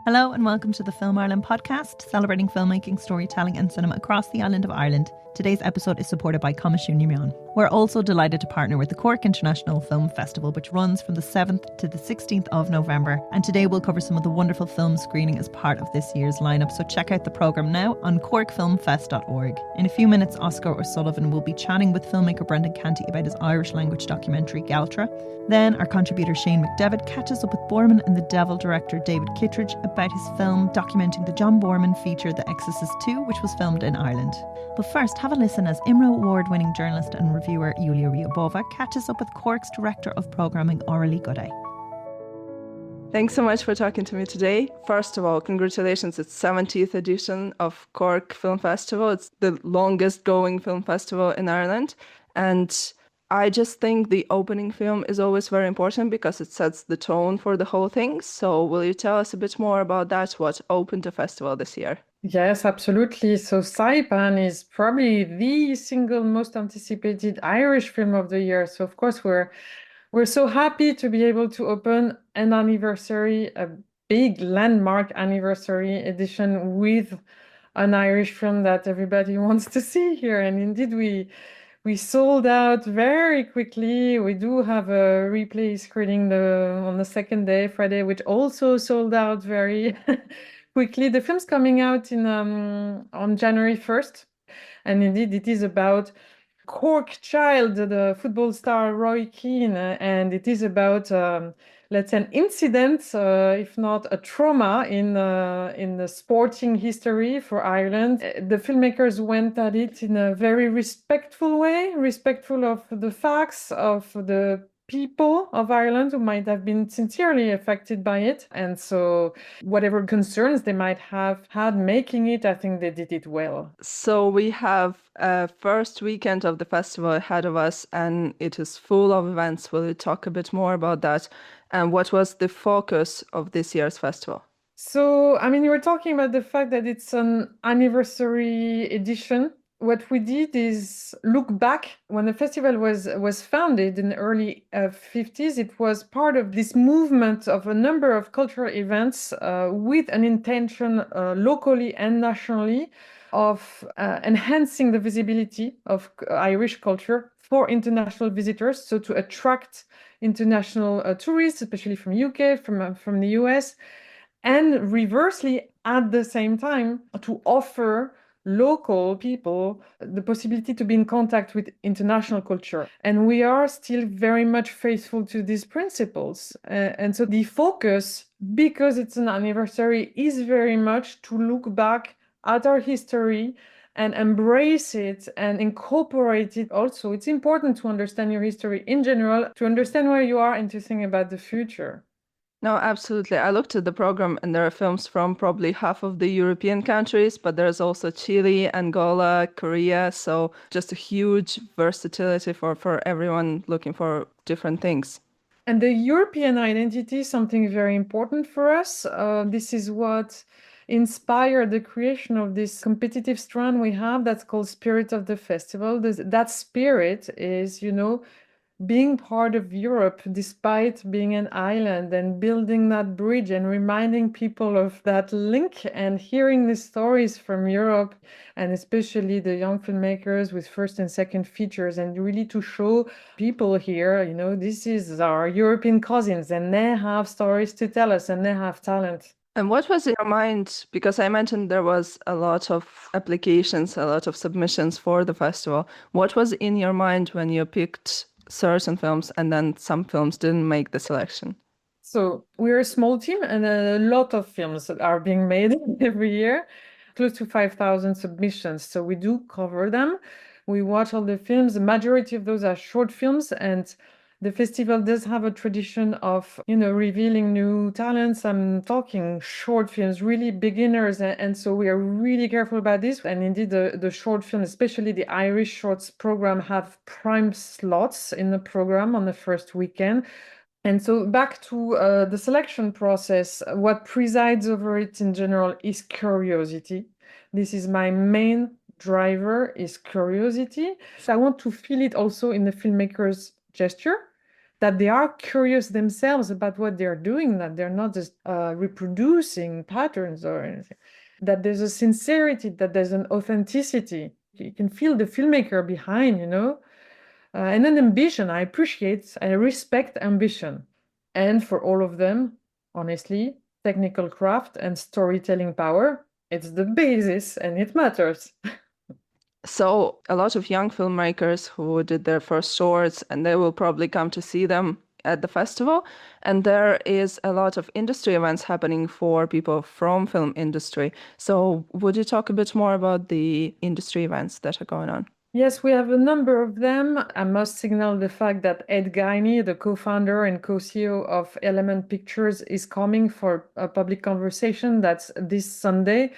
Hello and welcome to the Film Ireland podcast, celebrating filmmaking, storytelling and cinema across the island of Ireland. Today's episode is supported by Coimisiún Ní Meán. We're also delighted to partner with the Cork International Film Festival, which runs from the 7th to the 16th of November. And today we'll cover some of the wonderful film screening as part of this year's lineup. So check out the programme now on corkfilmfest.org. In a few minutes, Oscar O'Sullivan will be chatting with filmmaker Brendan Canty about his Irish language documentary Gealtra. Then our contributor Shane McKevitt catches up with Boorman and the Devil director David Kittredge about his film documenting the John Boorman feature The Exorcist II, which was filmed in Ireland. But first, have a listen as IMRO Award-winning journalist and reviewer Yuliia Riabova catches up with Cork's Director of Programming Aurélie Godet. Thanks so much for talking to me today. First of all, congratulations, it's 70th edition of Cork Film Festival. It's the longest going film festival in Ireland. And I just think the opening film is always very important because it sets the tone for the whole thing. So will you tell us a bit more about that, what opened the festival this year? Yes, absolutely. So Saipan is probably the single most anticipated Irish film of the year. So of course we're so happy to be able to open an anniversary, a big landmark anniversary edition with an Irish film that everybody wants to see here. And indeed we sold out very quickly. We do have a replay screening on the second day, Friday, which also sold out very quickly. The film's coming out on January 1st. And indeed, it is about Cork child, the football star Roy Keane. And it is about, let's say, an incident, if not a trauma in the sporting history for Ireland. The filmmakers went at it in a very respectful way, respectful of the facts, of the people of Ireland who might have been sincerely affected by it. And so whatever concerns they might have had making it, I think they did it well. So we have a first weekend of the festival ahead of us and it is full of events. Will you talk a bit more about that? And what was the focus of this year's festival? So, I mean, you were talking about the fact that it's an anniversary edition. What we did is look back. When the festival was founded in the early 50s, it was part of this movement of a number of cultural events with an intention locally and nationally of enhancing the visibility of Irish culture for international visitors, so to attract international tourists, especially from UK, from the US, and reversely, at the same time, to offer local people the possibility to be in contact with international culture. And we are still very much faithful to these principles. And so the focus, because it's an anniversary, is very much to look back at our history and embrace it and incorporate it also. It's important to understand your history in general, to understand where you are and to think about the future. No, absolutely. I looked at the program and there are films from probably half of the European countries, but there's also Chile, Angola, Korea. So just a huge versatility for everyone looking for different things. And the European identity is something very important for us. This is what inspired the creation of this competitive strand we have that's called Spirit of the Festival. That spirit is, being part of Europe despite being an island and building that bridge and reminding people of that link and hearing the stories from Europe and especially the young filmmakers with first and second features, and really to show people here, this is our European cousins and they have stories to tell us and they have talent. And what was in your mind? Because I mentioned there was a lot of applications, a lot of submissions for the festival. What was in your mind when you picked certain films and then some films didn't make the selection? So we're a small team and a lot of films are being made every year, close to 5,000 submissions. So we do cover them. We watch all the films. The majority of those are short films, and the festival does have a tradition of, revealing new talents. I'm talking short films, really beginners. And so we are really careful about this. And indeed, the short film, especially the Irish Shorts program, have prime slots in the program on the first weekend. And so back to the selection process, what presides over it in general is curiosity. This is my main driver, is curiosity. So I want to feel it also in the filmmaker's gesture. that they are curious themselves about what they're doing, that they're not just reproducing patterns or anything, that there's a sincerity, that there's an authenticity. You can feel the filmmaker behind, and an ambition. I respect ambition. And for all of them, honestly, technical craft and storytelling power, it's the basis and it matters. So a lot of young filmmakers who did their first shorts, and they will probably come to see them at the festival. And there is a lot of industry events happening for people from film industry. So would you talk a bit more about the industry events that are going on? Yes, we have a number of them. I must signal the fact that Ed Guiney, the co-founder and co-CEO of Element Pictures, is coming for a public conversation. That's this Sunday.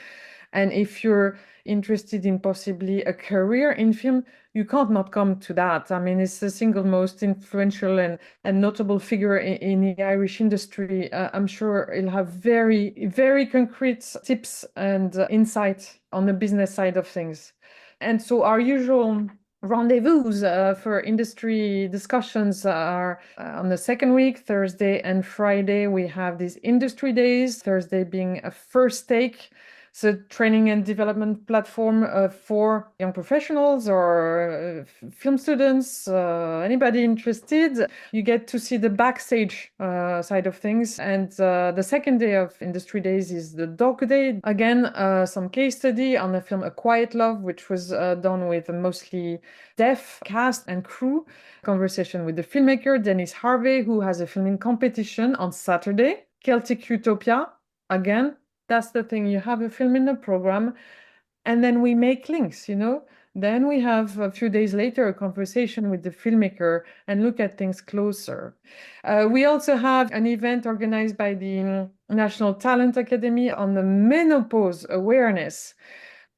And if you're interested in possibly a career in film, you can't not come to that. I mean, it's the single most influential and notable figure in the Irish industry. I'm sure he'll have very, very concrete tips and insight on the business side of things. And so our usual rendezvous for industry discussions are on the second week, Thursday and Friday. We have these industry days, Thursday being a first take. It's a training and development platform for young professionals or film students, anybody interested. You get to see the backstage side of things. And the second day of Industry Days is the Dog Day. Again, some case study on the film A Quiet Love, which was done with a mostly deaf cast and crew. Conversation with the filmmaker, Dennis Harvey, who has a filming competition on Saturday. Celtic Utopia, again, that's the thing. You have a film in the program, and then we make links, Then we have a few days later a conversation with the filmmaker and look at things closer. We also have an event organized by the National Talent Academy on the menopause awareness.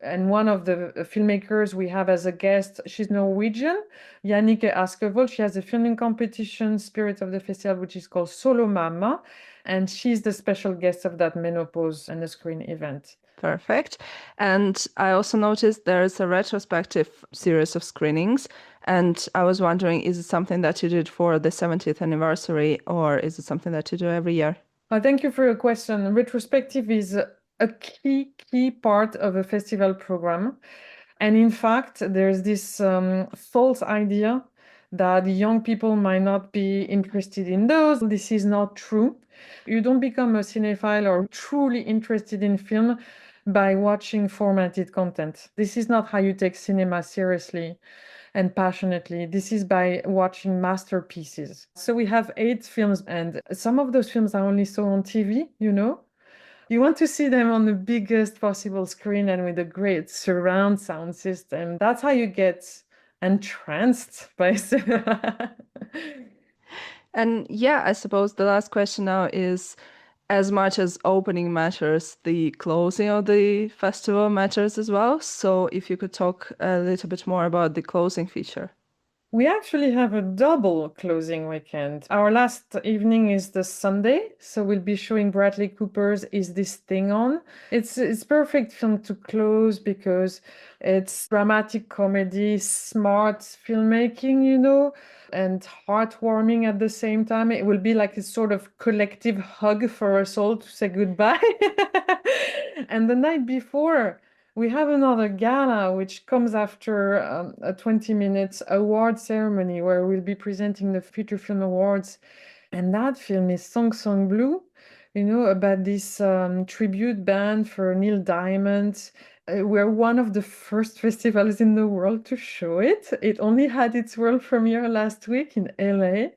And one of the filmmakers we have as a guest, she's Norwegian, Jannike Askevold. She has a filming competition, Spirit of the Festival, which is called Solo Mama. And she's the special guest of that menopause and the screen event. Perfect. And I also noticed there's a retrospective series of screenings. And I was wondering, is it something that you did for the 70th anniversary, or is it something that you do every year? Thank you for your question. Retrospective is a key part of a festival program. And in fact, there's this false idea that young people might not be interested in those. This is not true. You don't become a cinephile or truly interested in film by watching formatted content. This is not how you take cinema seriously and passionately. This is by watching masterpieces. So we have 8 films, and some of those films I only saw on TV, You want to see them on the biggest possible screen and with a great surround sound system. That's how you get entranced by cinema. And yeah, I suppose the last question now is, as much as opening matters, the closing of the festival matters as well. So if you could talk a little bit more about the closing feature. We actually have a double closing weekend. Our last evening is the Sunday, so we'll be showing Bradley Cooper's Is This Thing On? It's perfect film to close because it's dramatic comedy, smart filmmaking, and heartwarming at the same time. It will be like a sort of collective hug for us all to say goodbye. And the night before, we have another gala, which comes after a 20-minute award ceremony where we'll be presenting the Future Film Awards. And that film is Song Song Blue, about this tribute band for Neil Diamond. We're one of the first festivals in the world to show it. It only had its world premiere last week in LA.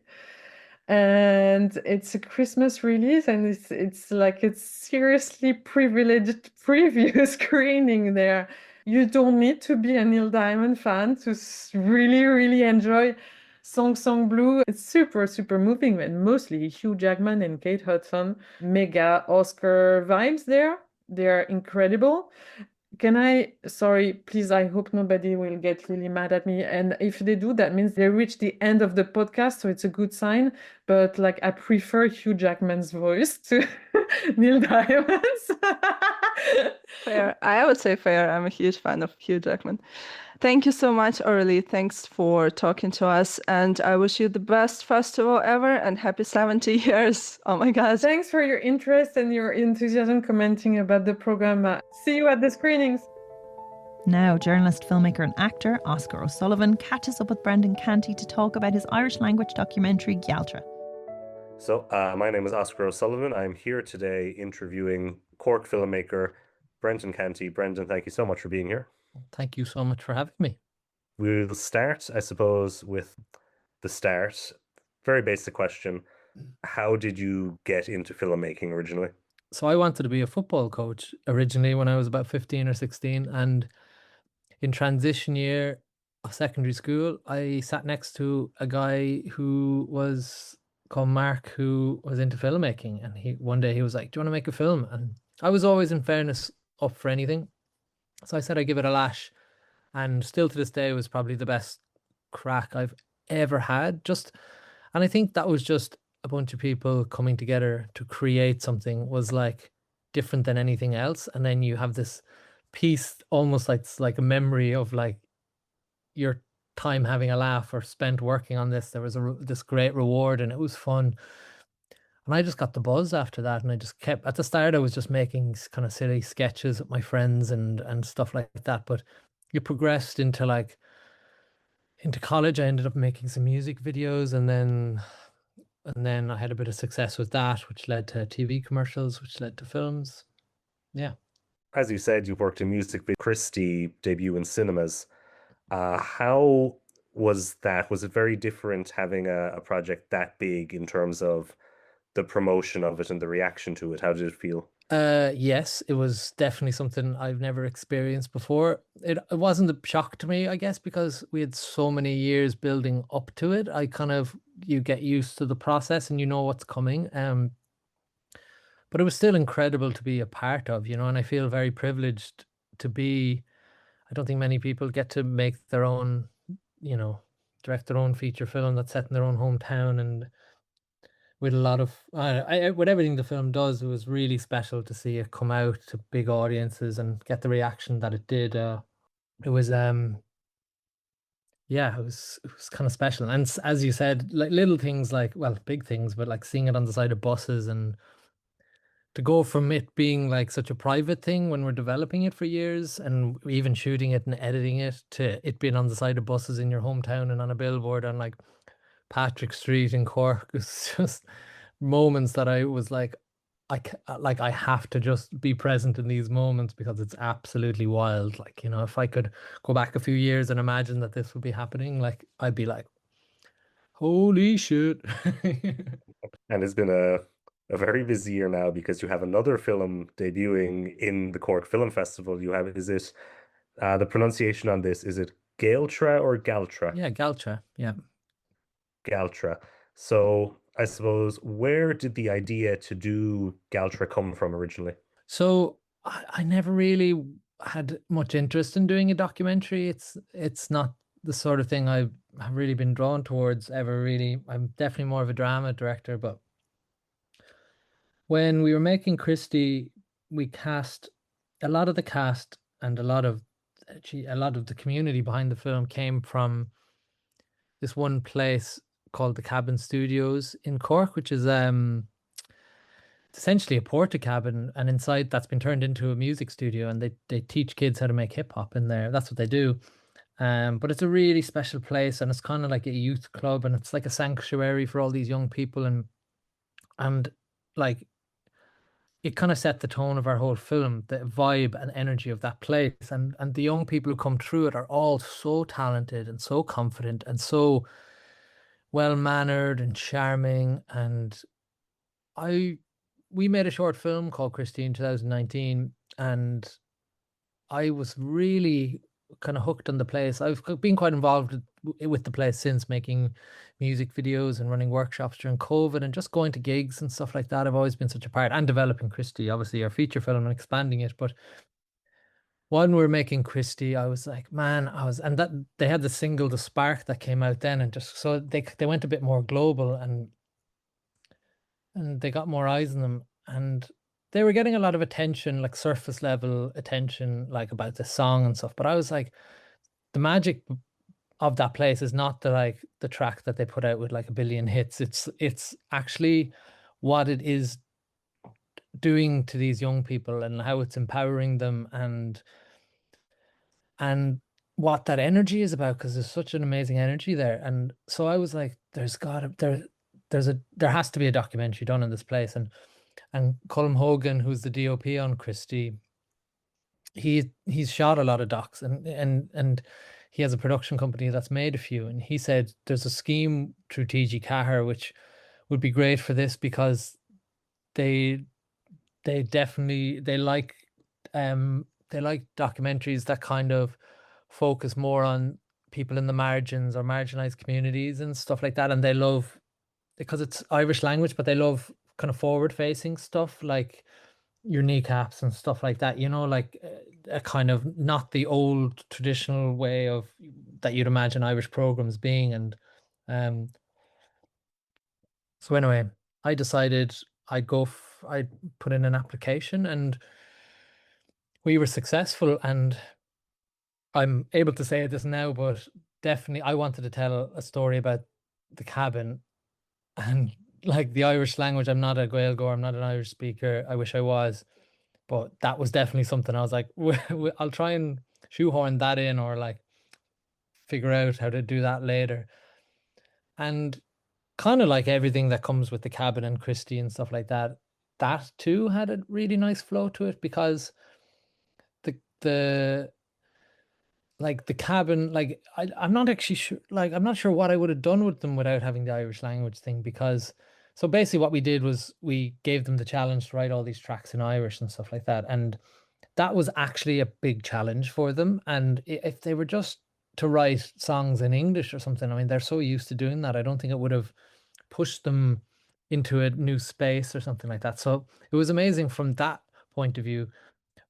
And it's a Christmas release, and it's like a seriously privileged preview screening there. You don't need to be a Neil Diamond fan to really, really enjoy Song Song Blue. It's super, super moving, and mostly Hugh Jackman and Kate Hudson. Mega Oscar vibes there. They're incredible. Sorry, please, I hope nobody will get really mad at me. And if they do, that means they reach the end of the podcast, so it's a good sign. But I prefer Hugh Jackman's voice to Neil Diamond's. Fair. I would say fair. I'm a huge fan of Hugh Jackman. Thank you so much, Aurélie. Thanks for talking to us. And I wish you the best festival ever and happy 70 years. Oh my God. Thanks for your interest and your enthusiasm commenting about the program. See you at the screenings. Now, journalist, filmmaker and actor Oscar O'Sullivan catches up with Brendan Canty to talk about his Irish language documentary Gealtra. So, my name is Oscar O'Sullivan. I'm here today interviewing Cork filmmaker Brendan Canty. Brendan, thank you so much for being here. Thank you so much for having me. We'll start, I suppose, with the start. Very basic question. How did you get into filmmaking originally? So I wanted to be a football coach originally when I was about 15 or 16. And in transition year of secondary school, I sat next to a guy who was called Mark, who was into filmmaking. And one day he was like, do you want to make a film? And I was always, in fairness, up for anything. So I said I'd give it a lash. And still to this day, it was probably the best crack I've ever had. And I think that was just a bunch of people coming together to create something was like different than anything else. And then you have this piece, almost like it's like a memory of like your time having a laugh or spent working on this. There was this great reward and it was fun. And I just got the buzz after that. And I just kept, at the start, I was just making kind of silly sketches with my friends and stuff like that. But it progressed into college. I ended up making some music videos, and then I had a bit of success with that, which led to TV commercials, which led to films. Yeah. As you said, you worked in music with Christie debut in cinemas. How was that? Was it very different having a project that big in terms of the promotion of it and the reaction to it? How did it feel? Yes, it was definitely something I've never experienced before. It wasn't a shock to me, I guess, because we had so many years building up to it. You get used to the process and you know what's coming. But it was still incredible to be a part of, and I feel very privileged to be. I don't think many people get to make their own, direct their own feature film that's set in their own hometown, and with a lot of with everything the film does, it was really special to see it come out to big audiences and get the reaction that it did. It was yeah, it was kind of special. And as you said, like little things, like, well, big things, but like seeing it on the side of buses, and to go from it being like such a private thing when we're developing it for years and even shooting it and editing it, to it being on the side of buses in your hometown and on a billboard on like Patrick Street in Cork. It's just moments that I was like, I have to just be present in these moments because it's absolutely wild. Like, if I could go back a few years and imagine that this would be happening, like, I'd be like, holy shit. And it's been a very busy year now because you have another film debuting in the Cork Film Festival. Is it the pronunciation on this, is it Gealtra or Gealtra? Yeah, Gealtra. Yeah. Gealtra. So I suppose, where did the idea to do Gealtra come from originally? So I never really had much interest in doing a documentary. It's not the sort of thing I've really been drawn towards ever, really. I'm definitely more of a drama director, but when we were making Christie, we cast a lot of the cast, and a lot of the community behind the film came from this one place called the Cabin Studios in Cork, which is essentially a porta cabin, and inside that's been turned into a music studio, and they teach kids how to make hip hop in there. That's what they do. But it's a really special place, and it's kind of like a youth club, and it's like a sanctuary for all these young people, and like it kind of set the tone of our whole film, the vibe and energy of that place. And the young people who come through it are all so talented and so confident and so well-mannered and charming. And we made a short film called Christie in 2019, and I was really kind of hooked on the place. I've been quite involved with the place since, making music videos and running workshops during COVID and just going to gigs and stuff like that. I've always been such a part, and developing Christie, obviously our feature film, and expanding it. But when we were making Christie, I was like, man, and that they had the single The Spark that came out then, and just so they went a bit more global, and they got more eyes on them. And they were getting a lot of attention, like surface level attention, like about the song and stuff. But I was like, the magic of that place is not the track that they put out with like a billion hits. It's actually what it is doing to these young people and how it's empowering them, and what that energy is about, because there's such an amazing energy there. And so I was like, there has to be a documentary done in this place. And Colm Hogan, who's the DOP on Christie, he's shot a lot of docs, and he has a production company that's made a few, and he said there's a scheme through TG Cahir which would be great for this, because they definitely like documentaries that kind of focus more on people in the margins or marginalized communities and stuff like that. And they love, because it's Irish language, but they love kind of forward facing stuff like your kneecaps and stuff like that, like a kind of not the old traditional way of that you'd imagine Irish programs being. And so anyway, I decided I'd put in an application, and we were successful. And I'm able to say this now, but definitely I wanted to tell a story about the cabin and like the Irish language. I'm not a Gaeilgeoir, I'm not an Irish speaker. I wish I was, but that was definitely something I was like, I'll try and shoehorn that in, or like figure out how to do that later. And kind of like everything that comes with the cabin and Christie and stuff like that, that too had a really nice flow to it, because the like the cabin, like I'm not actually sure, like I'm not sure what I would have done with them without having the Irish language thing. Because so basically what we did was we gave them the challenge to write all these tracks in Irish and stuff like that, and that was actually a big challenge for them. And if they were just to write songs in English or something, I mean, they're so used to doing that, I don't think it would have pushed them into a new space or something like that. So it was amazing from that point of view.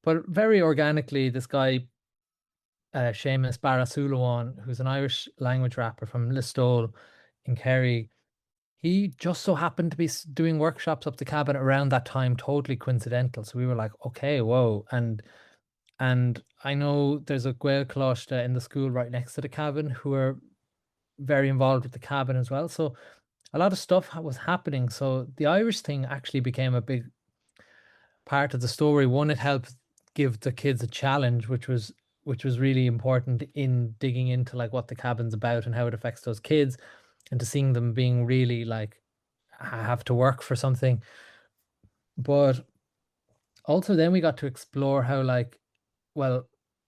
But very organically, this guy Seamus Barasulawan, who's an Irish language rapper from Listowel in Kerry, he just so happened to be doing workshops up the cabin around that time, totally coincidental. So we were like, okay, whoa. And I know there's a Gael Cloister in the school right next to the cabin who are very involved with the cabin as well. So a lot of stuff was happening. So the Irish thing actually became a big part of the story. One, it helped give the kids a challenge, which was really important in digging into like what the cabin's about and how it affects those kids, and to seeing them being really like have to work for something. But also then we got to explore how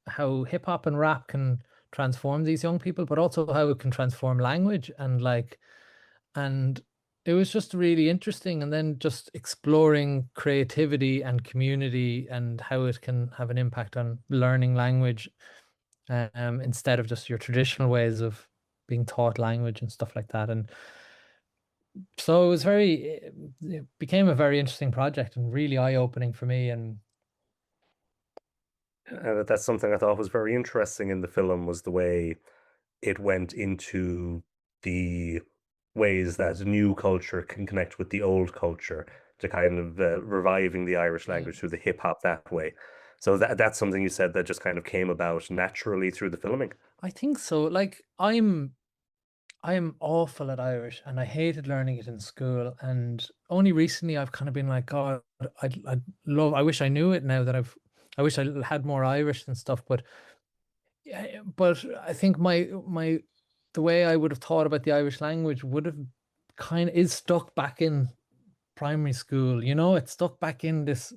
how hip hop and rap can transform these young people, but also how it can transform language, and it was just really interesting. And then just exploring creativity and community and how it can have an impact on learning language, instead of just your traditional ways of being taught language and stuff like that. And so it became a very interesting project and really eye-opening for me. And that's something I thought was very interesting in the film, was the way it went into the ways that new culture can connect with the old culture, to kind of reviving the Irish language through the hip hop that way. So that's something you said that just kind of came about naturally through the filming. I think so. Like I'm awful at Irish, and I hated learning it in school. And only recently I've kind of been like, God, I wish I knew it now that I wish I had more Irish and stuff. But yeah, but I think the way I would have thought about the Irish language would have is stuck back in primary school. It's stuck back in this,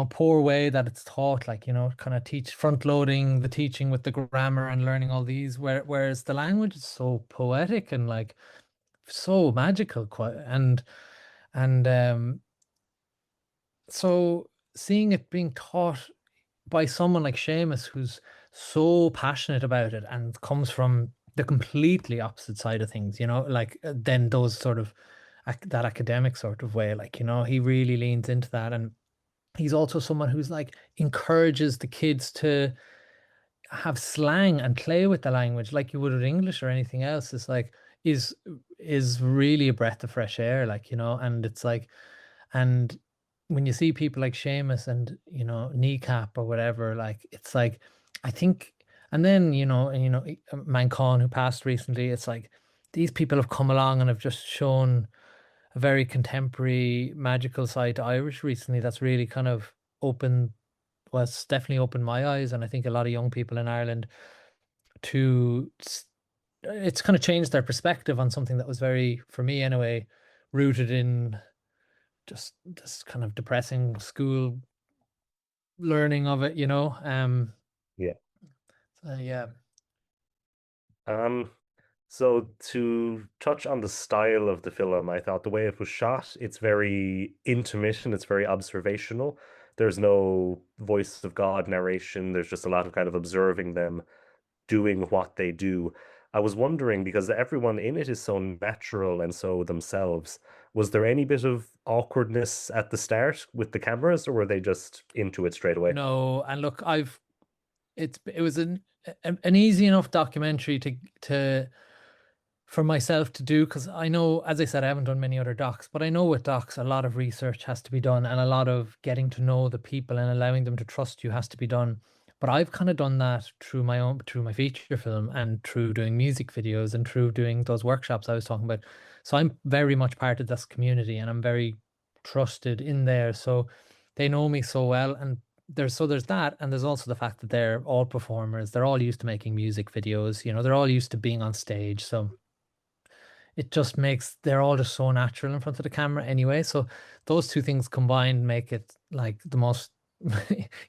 poor way that it's taught, like, kind of front loading the teaching with the grammar and learning all these, whereas the language is so poetic and like so magical, and so seeing it being taught by someone like Seamus, who's so passionate about it and comes from the completely opposite side of things, like then those sort of that academic sort of way, like, he really leans into that. And he's also someone who's like encourages the kids to have slang and play with the language like you would with English or anything else. It's like is really a breath of fresh air, like, and it's like, and when you see people like Seamus and, you know, Kneecap or whatever, like it's like, I think, and then, Mancon, who passed recently, it's like these people have come along and have just shown a very contemporary magical side to Irish recently that's really kind of opened, well, it's definitely opened my eyes, and I think a lot of young people in Ireland to it's kind of changed their perspective on something that was very, for me anyway, rooted in just this kind of depressing school learning of it, you know. Yeah. Yeah. So to touch on the style of the film, I thought the way it was shot, it's very intimate and it's very observational. There's no voice of God narration. There's just a lot of kind of observing them doing what they do. I was wondering, because everyone in it is so natural and so themselves, was there any bit of awkwardness at the start with the cameras, or were they just into it straight away? No, and look, it was an easy enough documentary to for myself to do, because I know, as I said, I haven't done many other docs, but I know with docs a lot of research has to be done and a lot of getting to know the people and allowing them to trust you has to be done. But I've kind of done that through my feature film and through doing music videos and through doing those workshops I was talking about. So I'm very much part of this community and I'm very trusted in there. So they know me so well, and there's that, and there's also the fact that they're all performers. They're all used to making music videos, you know, they're all used to being on stage. So it just makes, they're all just so natural in front of the camera anyway. So those two things combined make it like the most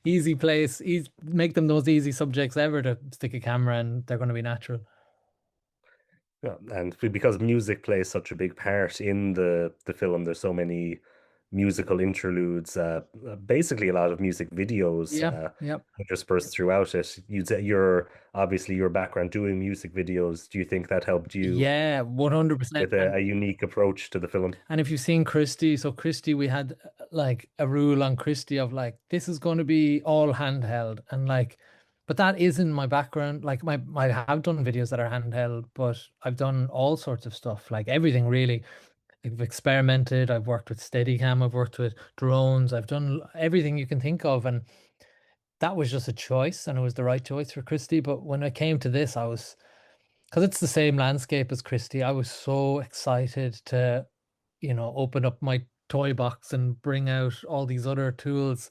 easy place, make them those easy subjects ever to stick a camera, and they're going to be natural. Yeah, and because music plays such a big part in the film, there's so many musical interludes, basically a lot of music videos Yeah. interspersed throughout it. You'd say obviously your background doing music videos. Do you think that helped you Yeah, 100%. with a unique approach to the film? And if you've seen Christie, so Christie, we had like a rule on Christie of like, this is going to be all handheld, and like, but that isn't my background. Like I have done videos that are handheld, but I've done all sorts of stuff, like everything really. I've experimented. I've worked with Steadicam. I've worked with drones. I've done everything you can think of, and that was just a choice, and it was the right choice for Christie. But when I came to this, I was, because it's the same landscape as Christie, I was so excited to, you know, open up my toy box and bring out all these other tools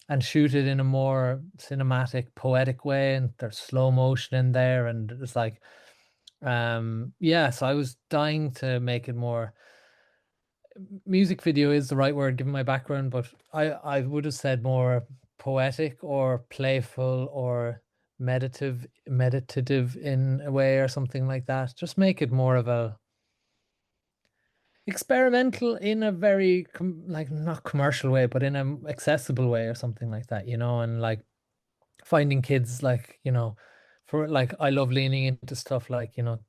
and shoot it in a more cinematic, poetic way. And there's slow motion in there, and it's like, yeah. So I was dying to make it more. Music video is the right word given my background, but I would have said more poetic or playful or meditative in a way, or something like that. Just make it more of a experimental in a very like not commercial way, but in an accessible way or something like that, you know. And like finding kids, like, you know, for like, I love leaning into stuff like, you know,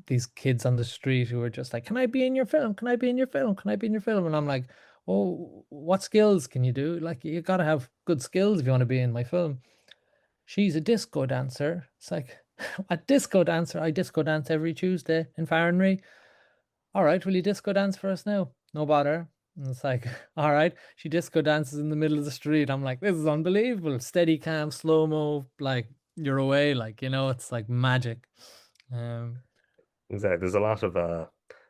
these kids on the street who are just like, can I be in your film? Can I be in your film? Can I be in your film? And I'm like, oh, what skills can you do? Like, you got to have good skills if you want to be in my film. She's a disco dancer. It's like, a disco dancer. I disco dance every Tuesday in Farranry. All right, will you disco dance for us now? No bother. And it's like, all right, she disco dances in the middle of the street. I'm like, this is unbelievable. Steady cam, slow mo, like you're away, like, you know, it's like magic. Exactly. There's a lot of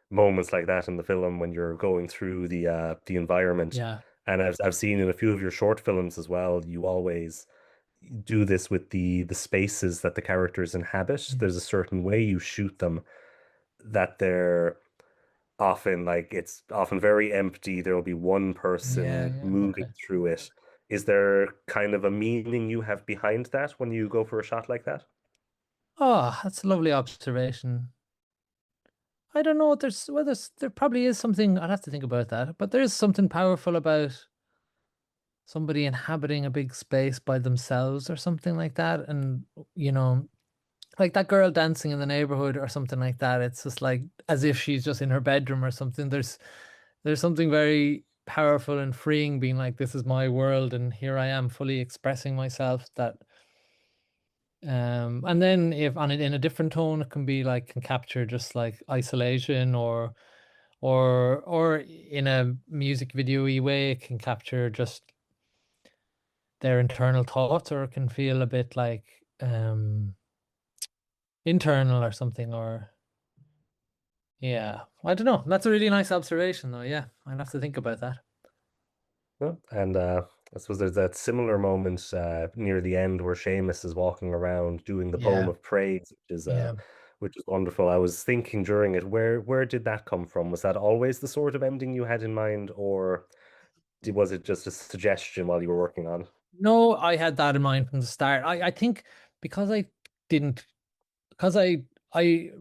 moments like that in the film when you're going through the environment. Yeah. And I've seen in a few of your short films as well, you always do this with the spaces that the characters inhabit. There's a certain way you shoot them that they're often like, it's often very empty. There will be one person Yeah. moving Okay. through it. Is there kind of a meaning you have behind that when you go for a shot like that? Oh, that's a lovely observation. I don't know. There probably is something. I'd have to think about that. But there is something powerful about somebody inhabiting a big space by themselves or something like that. And, you know, like that girl dancing in the neighborhood or something like that. It's just like as if she's just in her bedroom or something. There's something very powerful and freeing being like, this is my world and here I am fully expressing myself. That and then if on it in a different tone, it can be like, can capture just like isolation or or in a music video-y way, it can capture just their internal thoughts, or it can feel a bit like internal or something, or yeah, I don't know. That's a really nice observation though. Yeah, I'd have to think about that. Yeah. And I suppose there's that similar moment near the end where Seamus is walking around doing the poem Yeah, of praise, yeah. which is wonderful. I was thinking during it, where did that come from? Was that always the sort of ending you had in mind, or was it just a suggestion while you were working on it? No, I had that in mind from the start. I think because I didn't, because I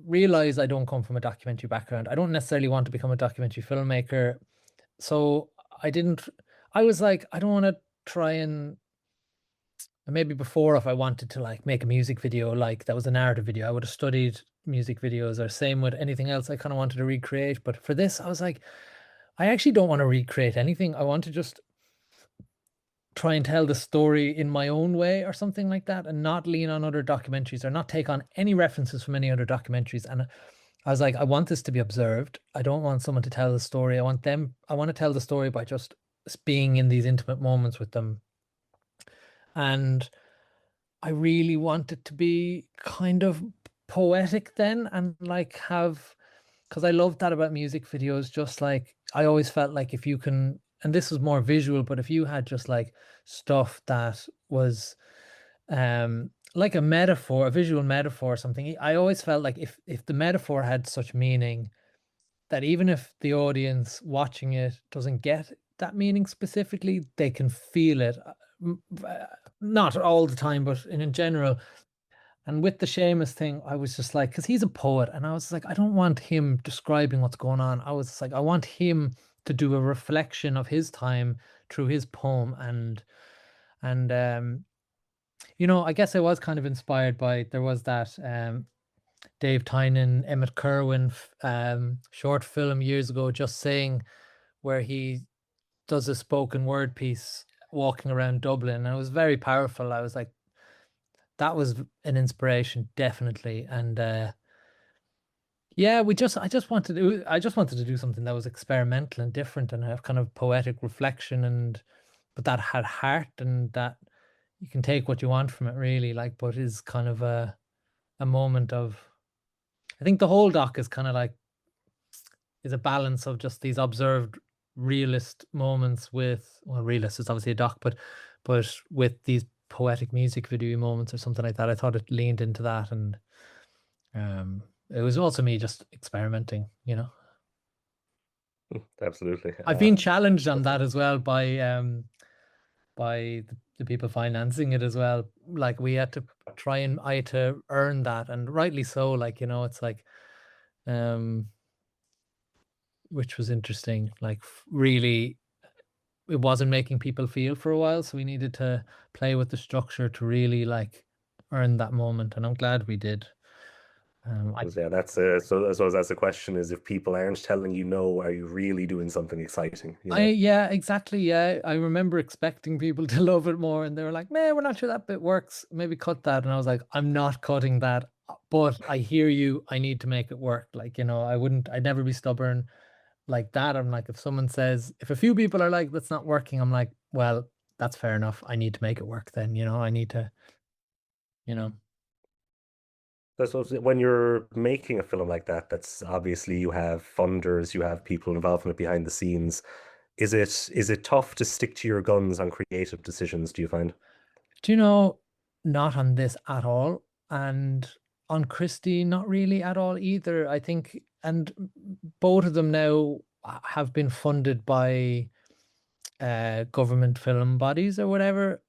realized I don't come from a documentary background. I don't necessarily want to become a documentary filmmaker. So I was like, I don't want to try and maybe before, if I wanted to like make a music video, like that was a narrative video, I would have studied music videos, or same with anything else I kind of wanted to recreate. But for this, I was like, I actually don't want to recreate anything. I want to just try and tell the story in my own way or something like that, and not lean on other documentaries, or not take on any references from any other documentaries. And I was like, I want this to be observed. I don't want someone to tell the story. I want to tell the story by just being in these intimate moments with them. And I really want it to be kind of poetic then, and like because I love that about music videos. Just like I always felt like if you can, and this was more visual, but if you had just like stuff that was like a metaphor, a visual metaphor or something, I always felt like if the metaphor had such meaning, that even if the audience watching it doesn't get that meaning specifically, they can feel it. Not all the time, but in general. And with the Seamus thing, I was just like, because he's a poet, and I was like, I don't want him describing what's going on. I was like, I want him to do a reflection of his time through his poem. And I guess I was kind of inspired by, there was that Dave Tynan, Emmett Kerwin short film years ago, Just Saying, where he does a spoken word piece walking around Dublin, and it was very powerful. I was like, that was an inspiration, definitely. And yeah, I just wanted to do something that was experimental and different, and have kind of poetic reflection, but that had heart, and that you can take what you want from it, really, like, but is kind of a moment of, I think the whole doc is kind of like, is a balance of just these observed realist moments with, well, realist is obviously a doc, but with these poetic music video moments or something like that. I thought it leaned into that, and it was also me just experimenting. Absolutely. I've been challenged on that as well by the people financing it as well. Like, we had to I had to earn that, and rightly so. Like, it's like, which was interesting. Like, really, it wasn't making people feel for a while, so we needed to play with the structure to really like earn that moment, and I'm glad we did. Yeah, so I suppose that's the question: is if people aren't telling you no, are you really doing something exciting? Yeah, exactly. Yeah, I remember expecting people to love it more, and they were like, "Man, we're not sure that bit works. Maybe cut that." And I was like, "I'm not cutting that, but I hear you. I need to make it work." Like, I'd never be stubborn like that. I'm like, if someone says, if a few people are like, "That's not working," I'm like, well, that's fair enough. I need to make it work then. I need to, you know. I suppose when you're making a film like that, that's obviously you have funders, you have people involved in it behind the scenes. Is it tough to stick to your guns on creative decisions, do you find? Do not on this at all. And on Christie, not really at all either, I think. And both of them now have been funded by government film bodies or whatever,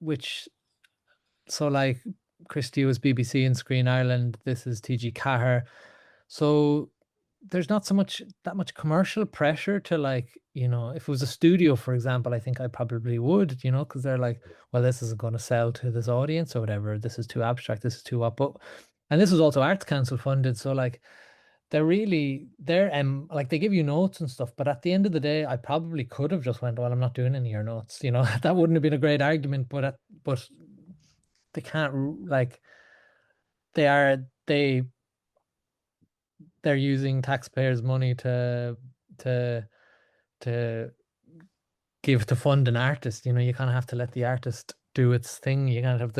so like Christie was BBC and Screen Ireland, this is TG Cahir. So there's not that much commercial pressure to, like, if it was a studio, for example, I think I probably would, because they're like, well, this isn't going to sell to this audience or whatever. This is too abstract. This is too what. But and this was also Arts Council funded, so like they're like, they give you notes and stuff. But at the end of the day, I probably could have just went, well, I'm not doing any of your notes. That wouldn't have been a great argument. But they can't, like, they are they they're using taxpayers' money to to give to fund an artist. You know, you kind of have to let the artist do its thing. You can't have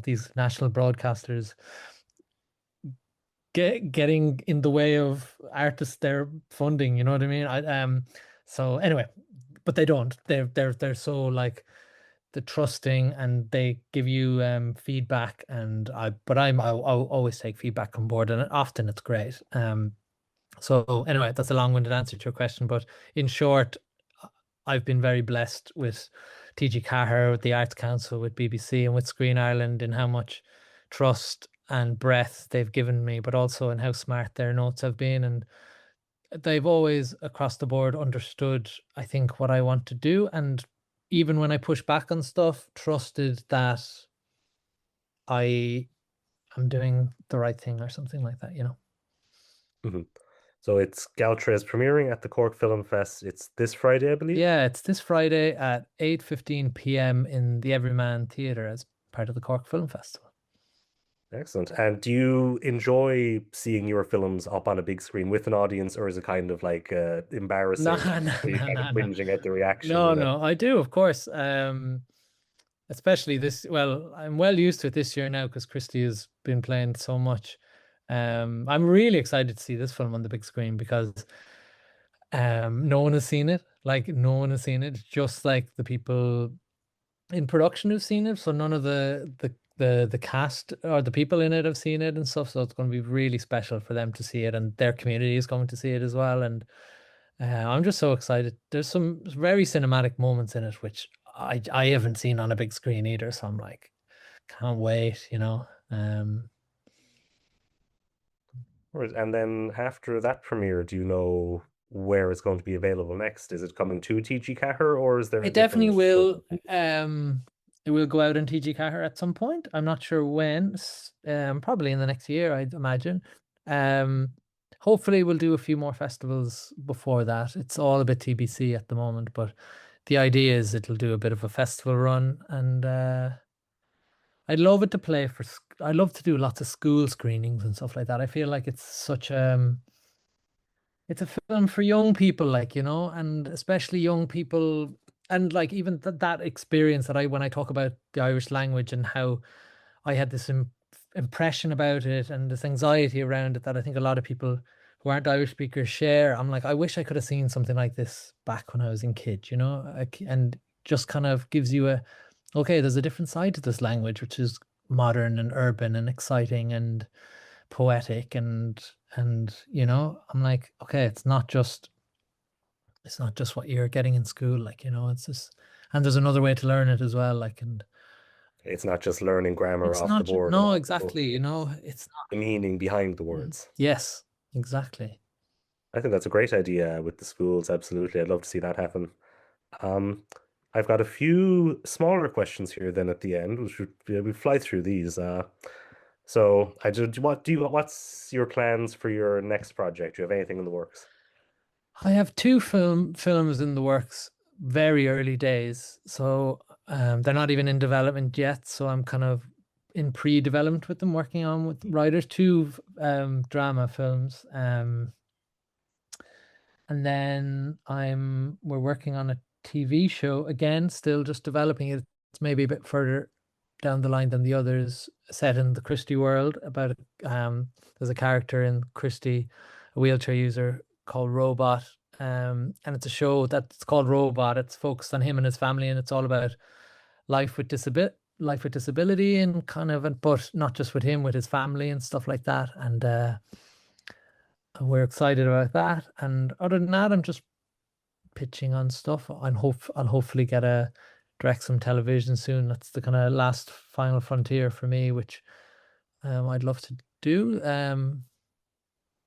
these national broadcasters getting in the way of artists their funding. You know what I mean? So anyway, but they don't. They're so like the trusting, and they give you feedback, and I'll always take feedback on board, and often it's great. So anyway, that's a long-winded answer to your question, but in short, I've been very blessed with TG Cahir, with the Arts Council, with BBC, and with Screen Ireland in how much trust and breadth they've given me, but also in how smart their notes have been. And they've always, across the board, understood, I think, what I want to do. And even when I push back on stuff, trusted that I am doing the right thing or something like that, you know? Mm-hmm. So it's Gealtra is premiering at the Cork Film Fest. It's this Friday, I believe? Yeah, it's this Friday at 8:15 p.m. in the Everyman Theatre as part of the Cork Film Festival. Excellent. And do you enjoy seeing your films up on a big screen with an audience, or is it kind of like embarrassing? No, Are you kind of whinging at the reaction? No, I do, of course. Especially this, well, I'm well used to it this year now because Christy has been playing so much. I'm really excited to see this film on the big screen because no one has seen it. Like, no one has seen it. Just like the people in production who've seen it. So none of the cast or the people in it have seen it and stuff. So it's going to be really special for them to see it, and their community is going to see it as well. And I'm just so excited. There's some very cinematic moments in it which I haven't seen on a big screen either. So I'm like, can't wait, you know. And then after that premiere, do you know where it's going to be available next? Is it coming to TG Cahir, or is there? It definitely will. It will go out in TG Cahir at some point. I'm not sure when. Probably in the next year, I'd imagine. Hopefully we'll do a few more festivals before that. It's all a bit TBC at the moment, but the idea is it'll do a bit of a festival run, and I'd love it to play for. I love to do lots of school screenings and stuff like that. I feel like it's such it's a film for young people, like, you know, and especially young people, and like even that experience that when I talk about the Irish language and how I had this impression about it and this anxiety around it that I think a lot of people who aren't Irish speakers share. I'm like, I wish I could have seen something like this back when I was in kid, you know, and just kind of gives you okay, there's a different side to this language, which is modern and urban and exciting and poetic, and you know, I'm like, okay, it's not just what you're getting in school, like, you know, it's just, and there's another way to learn it as well, like, and it's not just learning grammar off the board. No, exactly, you know, it's not the meaning behind the words. Yes, exactly. I think that's a great idea with the schools. Absolutely, I'd love to see that happen. I've got a few smaller questions here then at the end, which we fly through these. So what's your plans for your next project? Do you have anything in the works? I have two films in the works, very early days. So they're not even in development yet. So I'm kind of in pre-development with them, working on with writers, two drama films. And then we're working on a TV show, again, still just developing it. It's maybe a bit further down the line than the others, set in the Christie world, about there's a character in Christie, a wheelchair user, called Robot, and it's a show that's called Robot. It's focused on him and his family, and it's all about life with disability, and kind of, but not just with him, with his family and stuff like that. And we're excited about that. And other than that, I'm just pitching on stuff. I'll hopefully get a direct some television soon. That's the kind of last final frontier for me, which I'd love to do.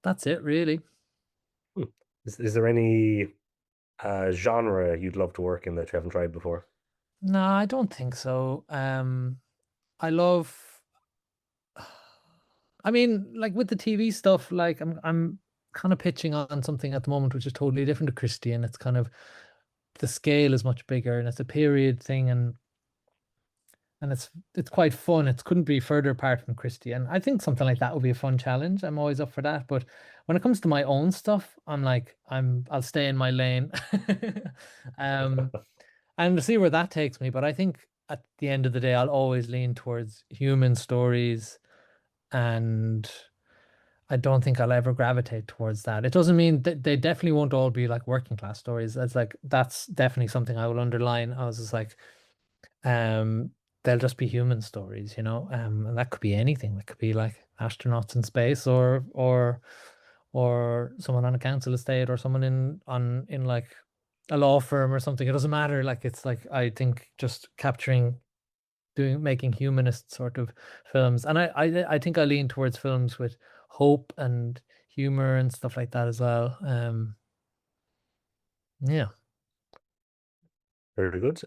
That's it, really. Is there any genre you'd love to work in that you haven't tried before? No, I don't think so. I mean, like with the TV stuff, like I'm kind of pitching on something at the moment which is totally different to Christie, and it's kind of, the scale is much bigger, and it's a period thing, and and it's quite fun. It couldn't be further apart from Christie, and I think something like that would be a fun challenge. I'm always up for that. But when it comes to my own stuff, I'm like, I'll stay in my lane, um, and see where that takes me. But I think at the end of the day, I'll always lean towards human stories, and I don't think I'll ever gravitate towards that. It doesn't mean that they definitely won't all be like working class stories. That's definitely something I will underline. I was just like, um, they'll just be human stories, and that could be anything. That could be like astronauts in space, or someone on a council estate, or someone in like a law firm or something. It doesn't matter. Like, it's like, I think just making humanist sort of films, and I think I lean towards films with hope and humor and stuff like that as well. Yeah. Very good.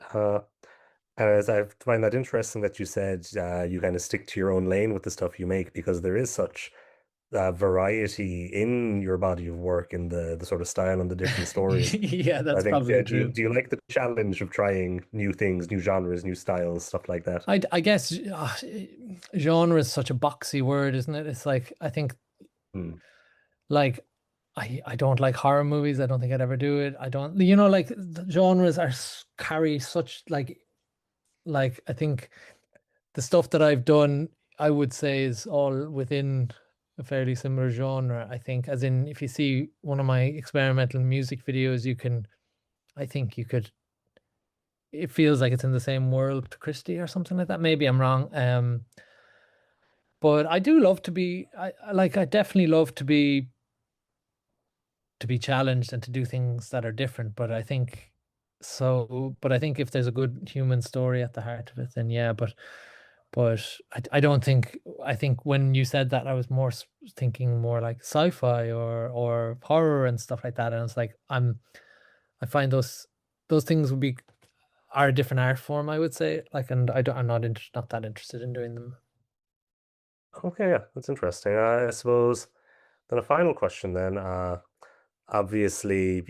As I find that interesting that you said you kind of stick to your own lane with the stuff you make, because there is such variety in your body of work, in the sort of style and the different stories. Yeah, I that's think, probably do you, true. do you like the challenge of trying new things, new genres, new styles, stuff like that? I guess genre is such a boxy word, isn't it? It's like, I think, Hmm. like, I don't like horror movies. I don't think I'd ever do it. I don't, like, the genres carry such like I think the stuff that I've done, I would say, is all within a fairly similar genre. I think, as in, if you see one of my experimental music videos, I think you could, it feels like it's in the same world to Christie or something like that. Maybe I'm wrong. But I do love to be, I definitely love to be challenged and to do things that are different. But I think if there's a good human story at the heart of it, then yeah. But I don't think, I think when you said that, I was more thinking more like sci-fi or horror and stuff like that. And it's like, I find those things are a different art form, I would say. Like, and I'm not that interested in doing them. Okay, yeah, that's interesting. I suppose then a final question then. Obviously,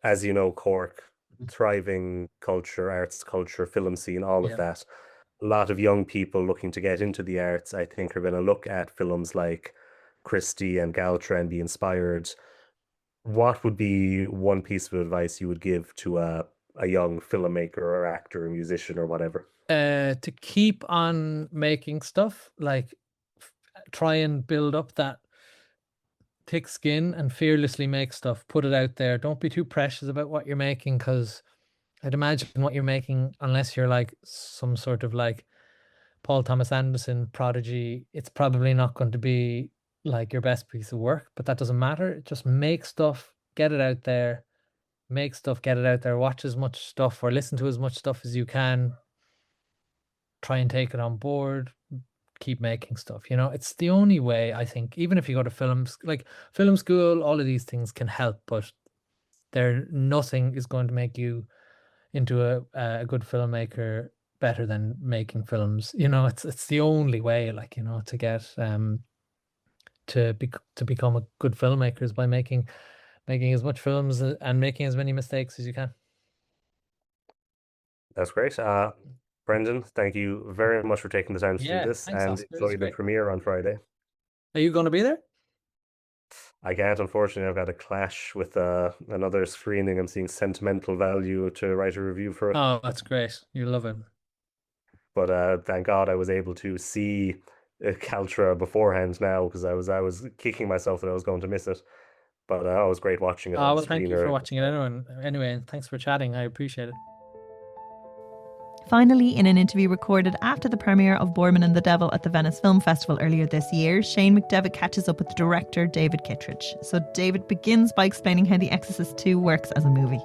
as you know, Cork, thriving culture, arts culture, film scene, all of Yeah. that. A lot of young people looking to get into the arts, I think, are going to look at films like Christie and Gealtra and be inspired. What would be one piece of advice you would give to a young filmmaker or actor or musician or whatever? To keep on making stuff, like, try and build up that thick skin and fearlessly make stuff, put it out there. Don't be too precious about what you're making, because I'd imagine what you're making, unless you're like some sort of like Paul Thomas Anderson prodigy, it's probably not going to be like your best piece of work. But that doesn't matter. Just make stuff, get it out there, make stuff, get it out there, watch as much stuff or listen to as much stuff as you can, try and take it on board, keep making stuff. It's the only way, I think. Even if you go to film school, all of these things can help, but nothing is going to make you into a good filmmaker better than making films. It's the only way, like, to get to become a good filmmaker, is by making as much films and making as many mistakes as you can. That's great. Brendan, thank you very much for taking the time to do Yeah, this, thanks, and Oscar. It was enjoy the great. premiere on Friday. Are you going to be there? I can't, unfortunately. I've got a clash with another screening. I'm seeing Sentimental Value to write a review for it. Oh, that's great. You love it. But thank God I was able to see Gealtra beforehand now, because I was kicking myself that I was going to miss it. But it was great watching it on Oh, the well, thank you screener. for watching it anyway, and thanks for chatting. I appreciate it. Finally, in an interview recorded after the premiere of Boorman and the Devil at the Venice Film Festival earlier this year, Shane McKevitt catches up with director David Kittredge. So David begins by explaining how The Exorcist II works as a movie.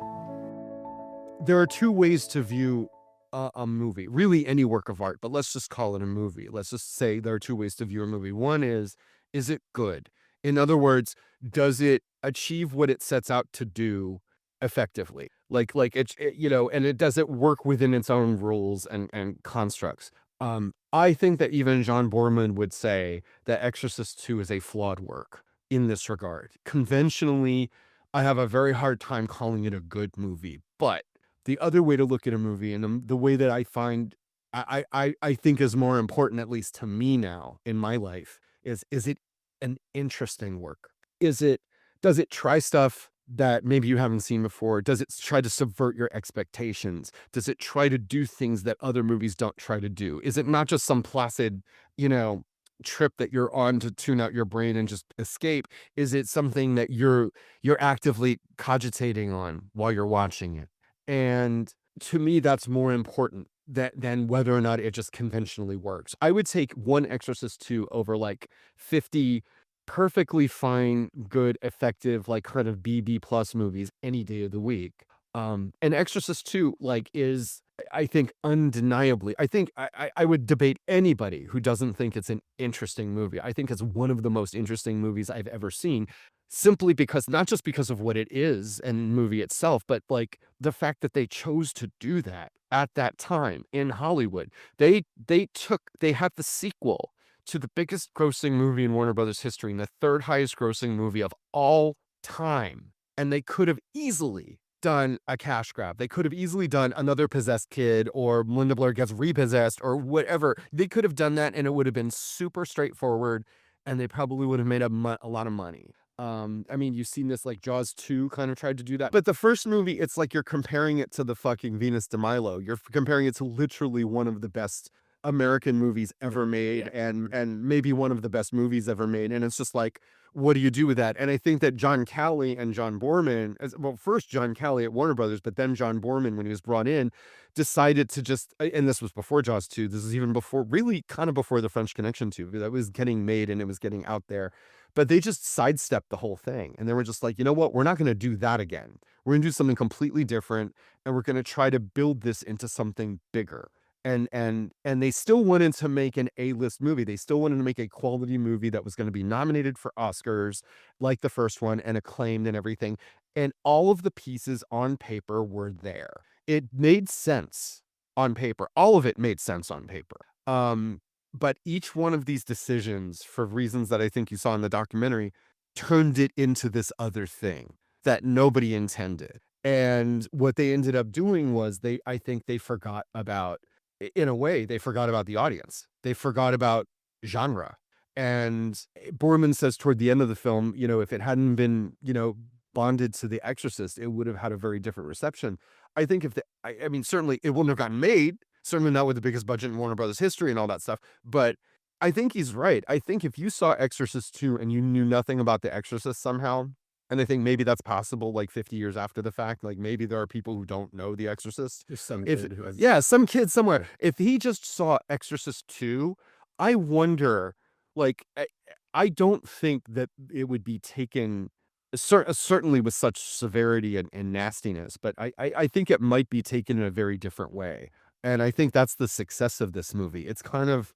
There are two ways to view a movie, really any work of art, but let's just call it a movie. Let's just say there are two ways to view a movie. One is it good? In other words, does it achieve what it sets out to do effectively? Like and does it work within its own rules and constructs? I think that even John Boorman would say that Exorcist II is a flawed work in this regard. Conventionally, I have a very hard time calling it a good movie, but the other way to look at a movie, and the way that I find I think is more important, at least to me now in my life, is it an interesting work? Does it try stuff that maybe you haven't seen before? Does it try to subvert your expectations? Does it try to do things that other movies don't try to do? Is it not just some placid, you know, trip that you're on to tune out your brain and just escape? Is it something that you're actively cogitating on while you're watching it? And to me, that's more important than whether or not it just conventionally works. I would take one Exorcist 2 over like 50 perfectly fine, good, effective, like kind of B plus movies any day of the week. And Exorcist 2 like is, I think, undeniably, I think I would debate anybody who doesn't think it's an interesting movie. I think it's one of the most interesting movies I've ever seen, simply because, not just because of what it is and movie itself, but like the fact that they chose to do that at that time in Hollywood. They had the sequel to the biggest grossing movie in Warner Brothers history and the third highest grossing movie of all time. And they could have easily done a cash grab. They could have easily done another possessed kid, or Linda Blair gets repossessed, or whatever. They could have done that and it would have been super straightforward, and they probably would have made a lot of money. I mean, you've seen this, like Jaws 2 kind of tried to do that. But the first movie, it's like you're comparing it to the fucking Venus de Milo. You're comparing it to literally one of the best American movies ever made, and maybe one of the best movies ever made. And it's just like, what do you do with that? And I think that John Calley and John Boorman, first John Calley at Warner Brothers, but then John Boorman, when he was brought in, decided to just, and this was before Jaws 2, this is even before, really kind of before The French Connection 2, that was getting made and it was getting out there. But they just sidestepped the whole thing. And they were just like, you know what? We're not going to do that again. We're going to do something completely different. And we're going to try to build this into something bigger. And they still wanted to make an A-list movie. They still wanted to make a quality movie that was going to be nominated for Oscars, like the first one, and acclaimed and everything. And all of the pieces on paper were there. It made sense on paper. All of it made sense on paper. But each one of these decisions, for reasons that I think you saw in the documentary, turned it into this other thing that nobody intended. And what they ended up doing was I think they forgot about, in a way, they forgot about the audience. They forgot about genre. And Boorman says toward the end of the film, you know, if it hadn't been, you know, bonded to The Exorcist, it would have had a very different reception. I think I mean, certainly it wouldn't have gotten made. Certainly not with the biggest budget in Warner Brothers history and all that stuff. But I think he's right. I think if you saw Exorcist 2 and you knew nothing about The Exorcist somehow, and I think maybe that's possible, like 50 years after the fact, like maybe there are people who don't know The Exorcist. There's some kid who has... Yeah, some kid somewhere. If he just saw Exorcist 2, I wonder, like, I don't think that it would be taken certainly with such severity and nastiness, but I think it might be taken in a very different way. And I think that's the success of this movie. It's kind of,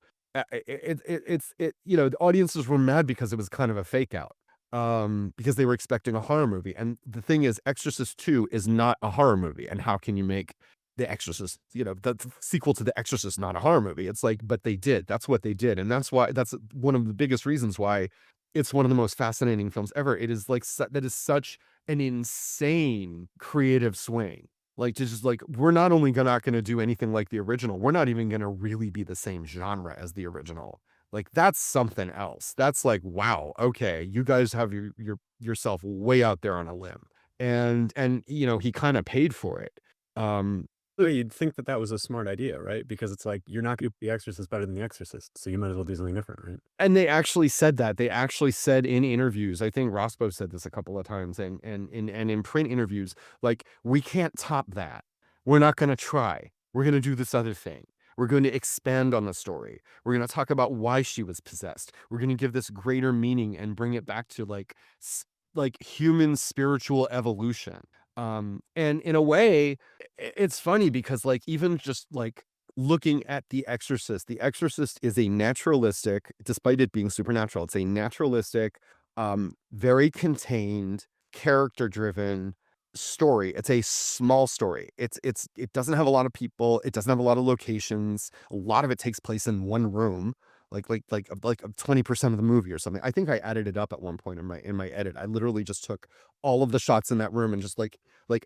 you know, the audiences were mad because it was kind of a fake out, because they were expecting a horror movie. And the thing is, Exorcist 2 is not a horror movie. And how can you make The Exorcist, you know, the sequel to The Exorcist, not a horror movie? It's like, but they did. That's what they did. And that's one of the biggest reasons why it's one of the most fascinating films ever. It is like, that is such an insane creative swing. Like, just like, we're not only not going to do anything like the original, we're not even going to really be the same genre as the original. Like, that's something else. That's like, wow, okay, you guys have yourself way out there on a limb. And you know, he kind of paid for it. You'd think that was a smart idea, right? Because it's like, you're not going to be The Exorcist better than The Exorcist, so you might as well do something different, right? And they actually said that. They actually said in interviews, I think Rospo said this a couple of times, and in print interviews, like, we can't top that. We're not going to try. We're going to do this other thing. We're going to expand on the story. We're going to talk about why she was possessed. We're going to give this greater meaning and bring it back to like human spiritual evolution. And in a way, it's funny because, like, even just like looking at The Exorcist is a naturalistic, despite it being supernatural, it's a naturalistic, very contained, character-driven story. It's a small story. It doesn't have a lot of people. It doesn't have a lot of locations. A lot of it takes place in one room. like 20% of the movie or something. I think I added it up at one point in my edit. I literally just took all of the shots in that room and just like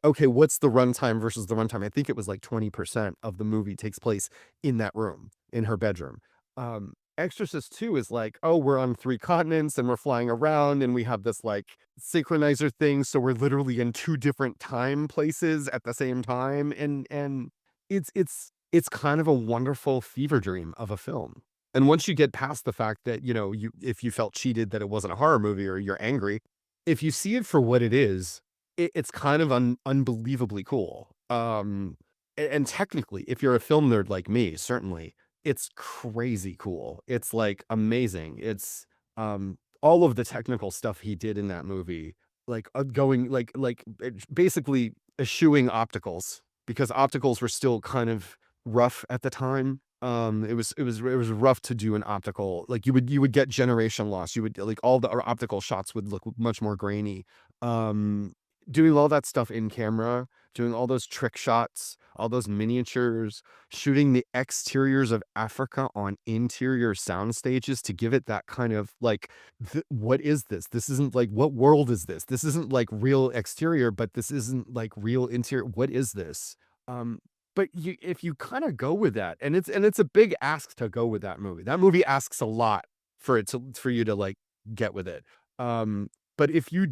okay, what's the runtime versus the runtime? I think it was like 20% of the movie takes place in that room, in her bedroom. Exorcist 2 is like, oh, we're on 3 continents and we're flying around and we have this like synchronizer thing, so we're literally in 2 different time places at the same time, and it's kind of a wonderful fever dream of a film. And once you get past the fact that, you know, if you felt cheated that it wasn't a horror movie or you're angry, if you see it for what it is, it's kind of unbelievably cool. And technically, if you're a film nerd like me, certainly, it's crazy cool. It's like amazing. It's all of the technical stuff he did in that movie, like going basically eschewing opticals, because opticals were still kind of rough at the time. It was rough to do an optical. Like you would get generation loss. You would like all the optical shots would look much more grainy. Doing all that stuff in camera, doing all those trick shots, all those miniatures, shooting the exteriors of Africa on interior sound stages to give it that kind of like, what is this? This isn't like, what world is this? This isn't like real exterior, but this isn't like real interior. What is this? But if you kind of go with that, and it's a big ask to go with that movie. That movie asks a lot for you to like get with it. But if you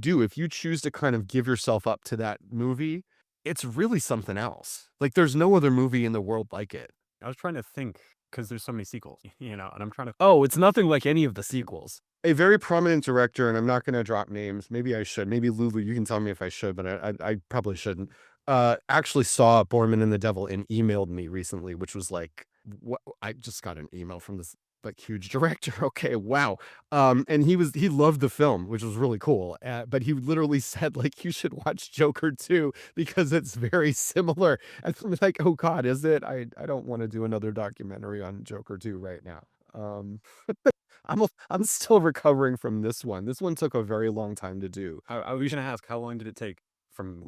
choose to kind of give yourself up to that movie, it's really something else. Like there's no other movie in the world like it. I was trying to think because there's so many sequels, you know, and I'm trying to. Oh, it's nothing like any of the sequels. A very prominent director, and I'm not going to drop names. Maybe I should. Maybe Lulu, you can tell me if I should, but I probably shouldn't. Actually saw Boorman and the Devil and emailed me recently, which was like, what? I just got an email from this like huge director. Okay, wow. And he loved the film, which was really cool. But he literally said like, you should watch Joker 2 because it's very similar. And I'm like, oh God, is it? I don't want to do another documentary on Joker 2 right now. I'm still recovering from this one. This one took a very long time to do. I was gonna ask, how long did it take from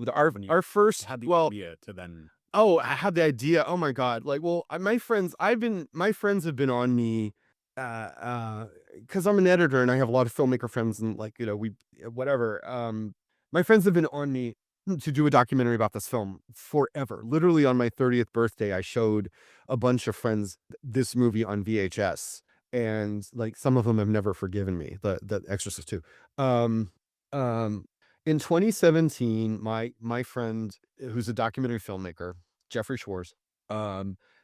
Our first had the idea to then? Oh, I had the idea. Oh my God. Like, well, my friends have been on me, because I'm an editor and I have a lot of filmmaker friends, and like, you know, whatever. My friends have been on me to do a documentary about this film forever. Literally on my 30th birthday, I showed a bunch of friends this movie on VHS, and like some of them have never forgiven me. The Exorcist II. In 2017, my friend who's a documentary filmmaker, Jeffrey Schwartz,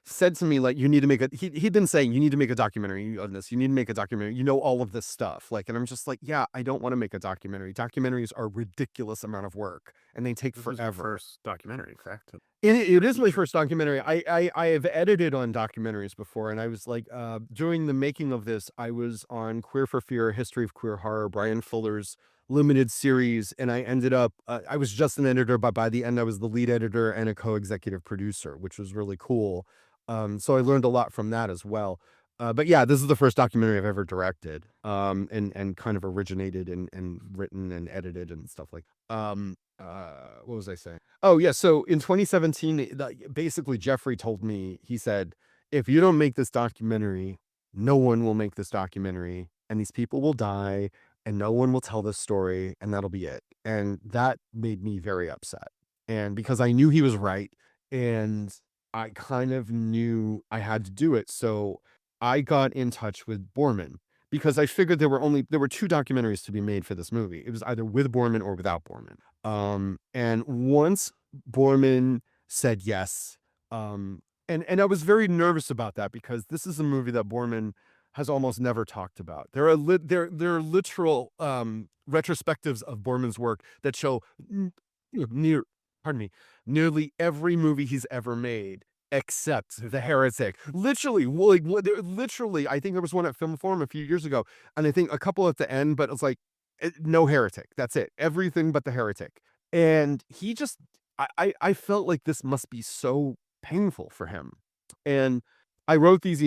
said to me, like, you need to make he'd been saying, you need to make a documentary on this. You need to make a documentary. You know, all of this stuff. Like, and I'm just like, yeah, I don't want to make a documentary. Documentaries are a ridiculous amount of work and they take forever. This was your first documentary, in fact. It is my first documentary. I have edited on documentaries before, and I was like, during the making of this, I was on Queer for Fear, History of Queer Horror, Brian Fuller's limited series, and I ended up, I was just an editor, but by the end I was the lead editor and a co-executive producer, which was really cool. So I learned a lot from that as well. But yeah, this is the first documentary I've ever directed, and kind of originated and written and edited and stuff like. What was I saying? Oh yeah, so in 2017, basically Jeffrey told me, he said, if you don't make this documentary, no one will make this documentary, and these people will die, and no one will tell this story, and that'll be it. And that made me very upset. And because I knew he was right, and I kind of knew I had to do it. So I got in touch with Boorman, because I figured there were 2 documentaries to be made for this movie. It was either with Boorman or without Boorman. And once Boorman said yes, and I was very nervous about that, because this is a movie that Boorman has almost never talked about. There are literal retrospectives of Boorman's work that show nearly every movie he's ever made except The Heretic. Literally, I think there was one at Film Forum a few years ago, and I think a couple at the end, but it's like, no Heretic. That's it. Everything but The Heretic. And he just, I felt like this must be so painful for him. And I wrote this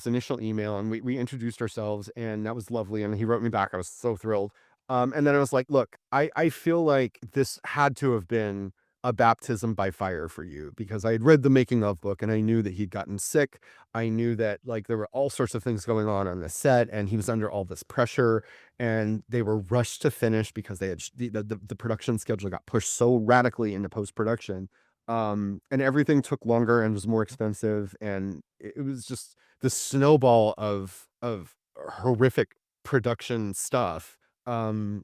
initial email, and we introduced ourselves, and that was lovely. And he wrote me back. I was so thrilled. And then I was like, look, I feel like this had to have been a baptism by fire for you, because I had read the making of book and I knew that he'd gotten sick. I knew that like there were all sorts of things going on the set, and he was under all this pressure, and they were rushed to finish because they had the production schedule got pushed so radically into post-production. And everything took longer and was more expensive, and it was just the snowball of horrific production stuff. And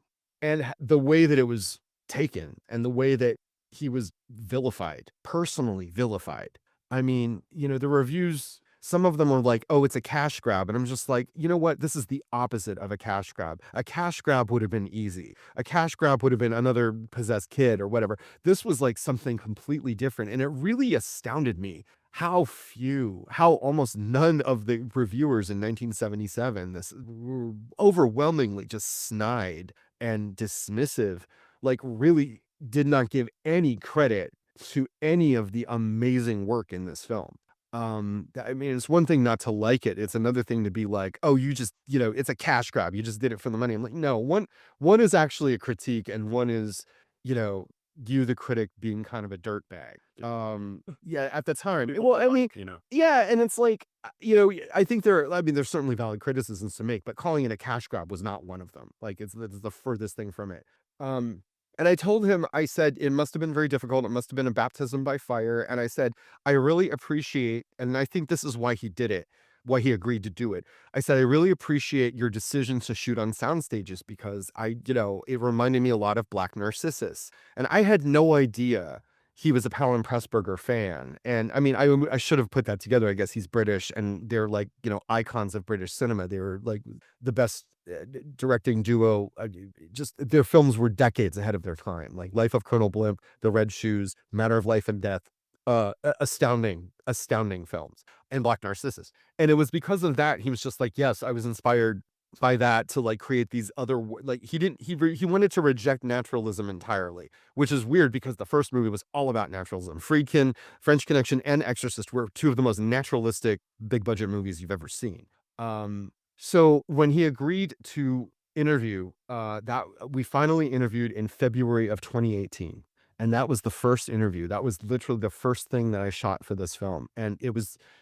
the way that it was taken, and the way that he was vilified, personally vilified. I mean, the reviews, some of them were like, oh, it's a cash grab. And I'm just like, you know what? This is the opposite of a cash grab. A cash grab would have been easy. A cash grab would have been another possessed kid or whatever. This was like something completely different. And it really astounded me how almost none of the reviewers in 1977, this were overwhelmingly just snide and dismissive, like really did not give any credit to any of the amazing work in this film. I mean, it's one thing not to like it. It's another thing to be like, oh, you just, it's a cash grab. You just did it for the money. I'm like, no, one is actually a critique, and one is, you, the critic, being kind of a dirtbag. Yeah, at the time. Well, I mean, yeah, and it's like, I think there's certainly valid criticisms to make, but calling it a cash grab was not one of them. Like, it's the furthest thing from it. And I told him, I said, it must have been very difficult. It must have been a baptism by fire. And I said, I really appreciate, and I think this is why he did it, why he agreed to do it. I said, I really appreciate your decision to shoot on sound stages, because it reminded me a lot of Black Narcissus. And I had no idea he was a Powell & Pressburger fan. And I mean, I should have put that together. I guess he's British, and they're like, icons of British cinema. They were like the best directing duo. Just their films were decades ahead of their time. Like Life of Colonel Blimp, The Red Shoes, Matter of Life and Death. Astounding films, and Black Narcissus. And it was because of that, he was just like, yes, I was inspired by that to like create these other, like he wanted to reject naturalism entirely, which is weird because the first movie was all about naturalism. Friedkin, French Connection, and Exorcist were two of the most naturalistic big budget movies you've ever seen. So when he agreed to interview, that we finally interviewed in February of 2018. And that was the first interview. That was literally the first thing that I shot for this film. And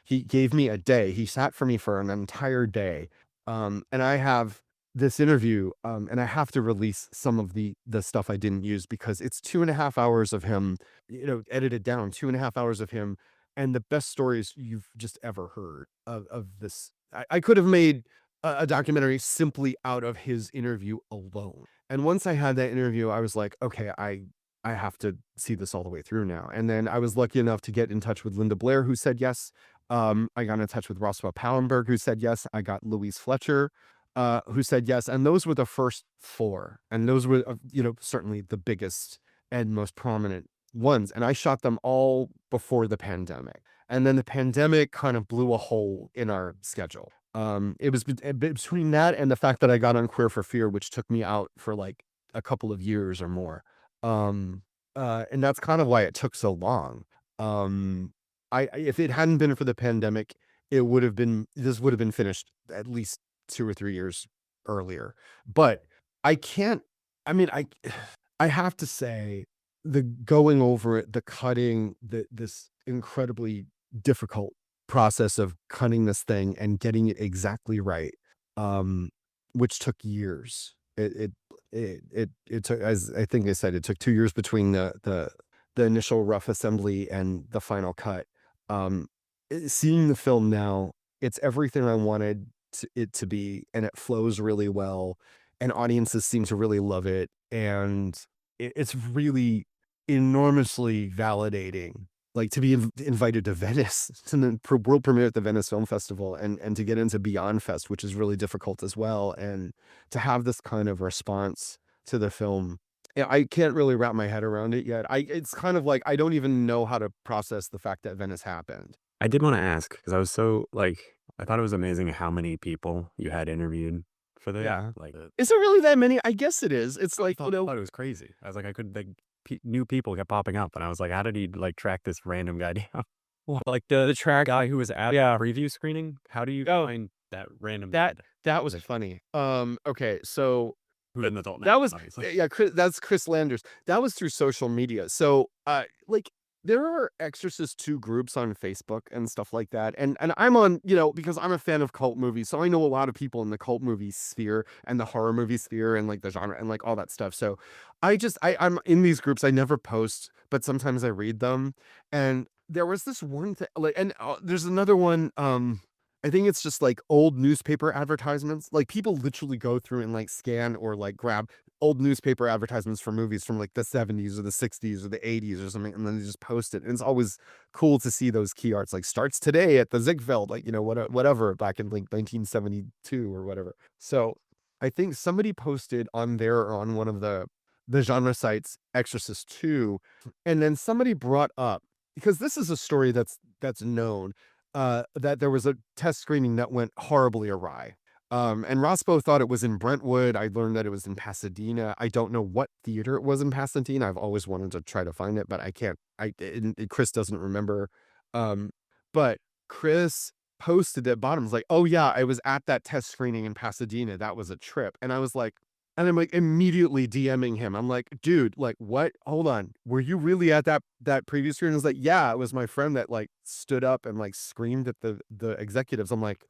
he gave me a day. He sat for me for an entire day. And I have this interview, and I have to release some of the stuff I didn't use, because it's 2.5 hours of him, edited down, 2.5 hours of him, and the best stories you've just ever heard of this. I could have made a documentary simply out of his interview alone. And once I had that interview, I was like, okay, I have to see this all the way through now. And then I was lucky enough to get in touch with Linda Blair, who said yes. I got in touch with Roswell Pallenberg, who said yes. I got Louise Fletcher, who said yes. And those were the first 4. And those were, certainly the biggest and most prominent ones. And I shot them all before the pandemic. And then the pandemic kind of blew a hole in our schedule. It was between that and the fact that I got on Queer for Fear, which took me out for like a couple of years or more. And that's kind of why it took so long. If it hadn't been for the pandemic, this would have been finished at least 2 or 3 years earlier. But I have to say, the going over it, the cutting, this incredibly difficult process of cutting this thing and getting it exactly right, which took years. It took, as I think I said, it took 2 years between the initial rough assembly and the final cut. Seeing the film now, it's everything I wanted it to be, and it flows really well, and audiences seem to really love it, and it's really enormously validating, like to be invited to Venice, to the world premiere at the Venice Film Festival, and to get into Beyond Fest, which is really difficult as well, and to have this kind of response to the film. I can't really wrap my head around it yet. It's kind of like I don't even know how to process the fact that Venice happened. I did want to ask, because I was so like, I thought it was amazing how many people you had interviewed for the, Yeah. like, Is it really that many? I guess it is. It's like, I thought it was crazy. I was like, I could, like, new people kept popping up, and I was like, how did he like track this random guy down? Well, like the track guy who was at preview screening. How do you find that random? that was funny. Okay, so who's an adult now, That was obviously. yeah, that's Chris Landers. That was through social media. So like there are Exorcist II groups on Facebook and stuff like that. And I'm on, because I'm a fan of cult movies. So I know a lot of people in the cult movie sphere and the horror movie sphere and like the genre and like all that stuff. So I'm in these groups. I never post, but sometimes I read them. And there was this one thing there's another one. I think it's just like old newspaper advertisements. Like people literally go through and like scan or like grab old newspaper advertisements for movies from like the 70s or the 60s or the 80s or something, and then they just post it. And it's always cool to see those key arts, like starts today at the Ziegfeld, like, whatever, back in like 1972 or whatever. So I think somebody posted on there or on one of the genre sites, Exorcist II, and then somebody brought up, because this is a story that's known, that there was a test screening that went horribly awry. And Rospo thought it was in Brentwood. I learned that it was in Pasadena. I don't know what theater it was in Pasadena. I've always wanted to try to find it, but I can't. Chris doesn't remember. But Chris posted at bottom, was like, "Oh yeah, I was at that test screening in Pasadena. That was a trip." And I was like, and I'm like immediately DMing him. I'm like, "Dude, like what? Hold on. Were you really at that previous screening?" He was like, "Yeah, it was my friend that like stood up and like screamed at the executives." I'm like,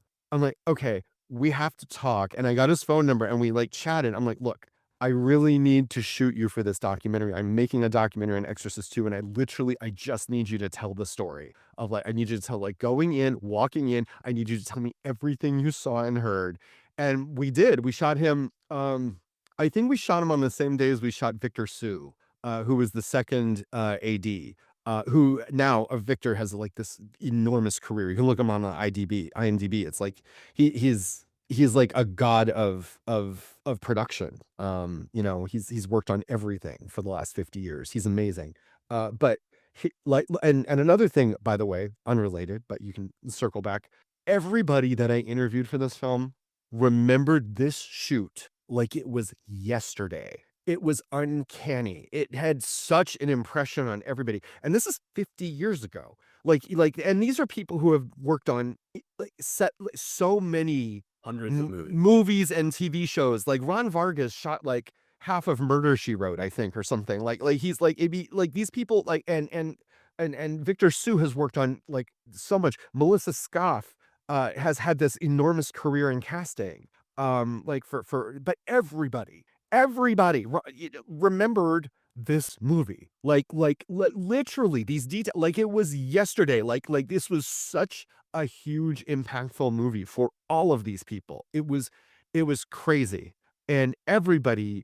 "Okay, we have to talk." And I got his phone number and we like chatted. I'm like, "Look, I really need to shoot you for this documentary. I'm making a documentary on Exorcist II, and I just need you to tell the story of like, I need you to tell like going in, walking in. I need you to tell me everything you saw and heard." And we did. We shot him. I think we shot him on the same day as we shot Victor Sue, who was the second AD. Who now Victor has like this enormous career. You can look him on the IMDb. It's like he's like a god of production. He's worked on everything for the last 50 years. He's amazing. But he, like, and another thing, by the way, unrelated, but you can circle back. Everybody that I interviewed for this film remembered this shoot like it was yesterday. It was uncanny. It had such an impression on everybody. And this is 50 years ago. And these are people who have worked on so many hundreds of movies and TV shows. Like Ron Vargas shot like half of Murder, She Wrote, I think, or something. Like he's like, it'd be like these people like, and Victor Sue has worked on like so much. Melissa Scoff has had this enormous career in casting. But everybody remembered this movie. Literally these details, like it was yesterday. Like this was such a huge, impactful movie for all of these people. It was crazy. And the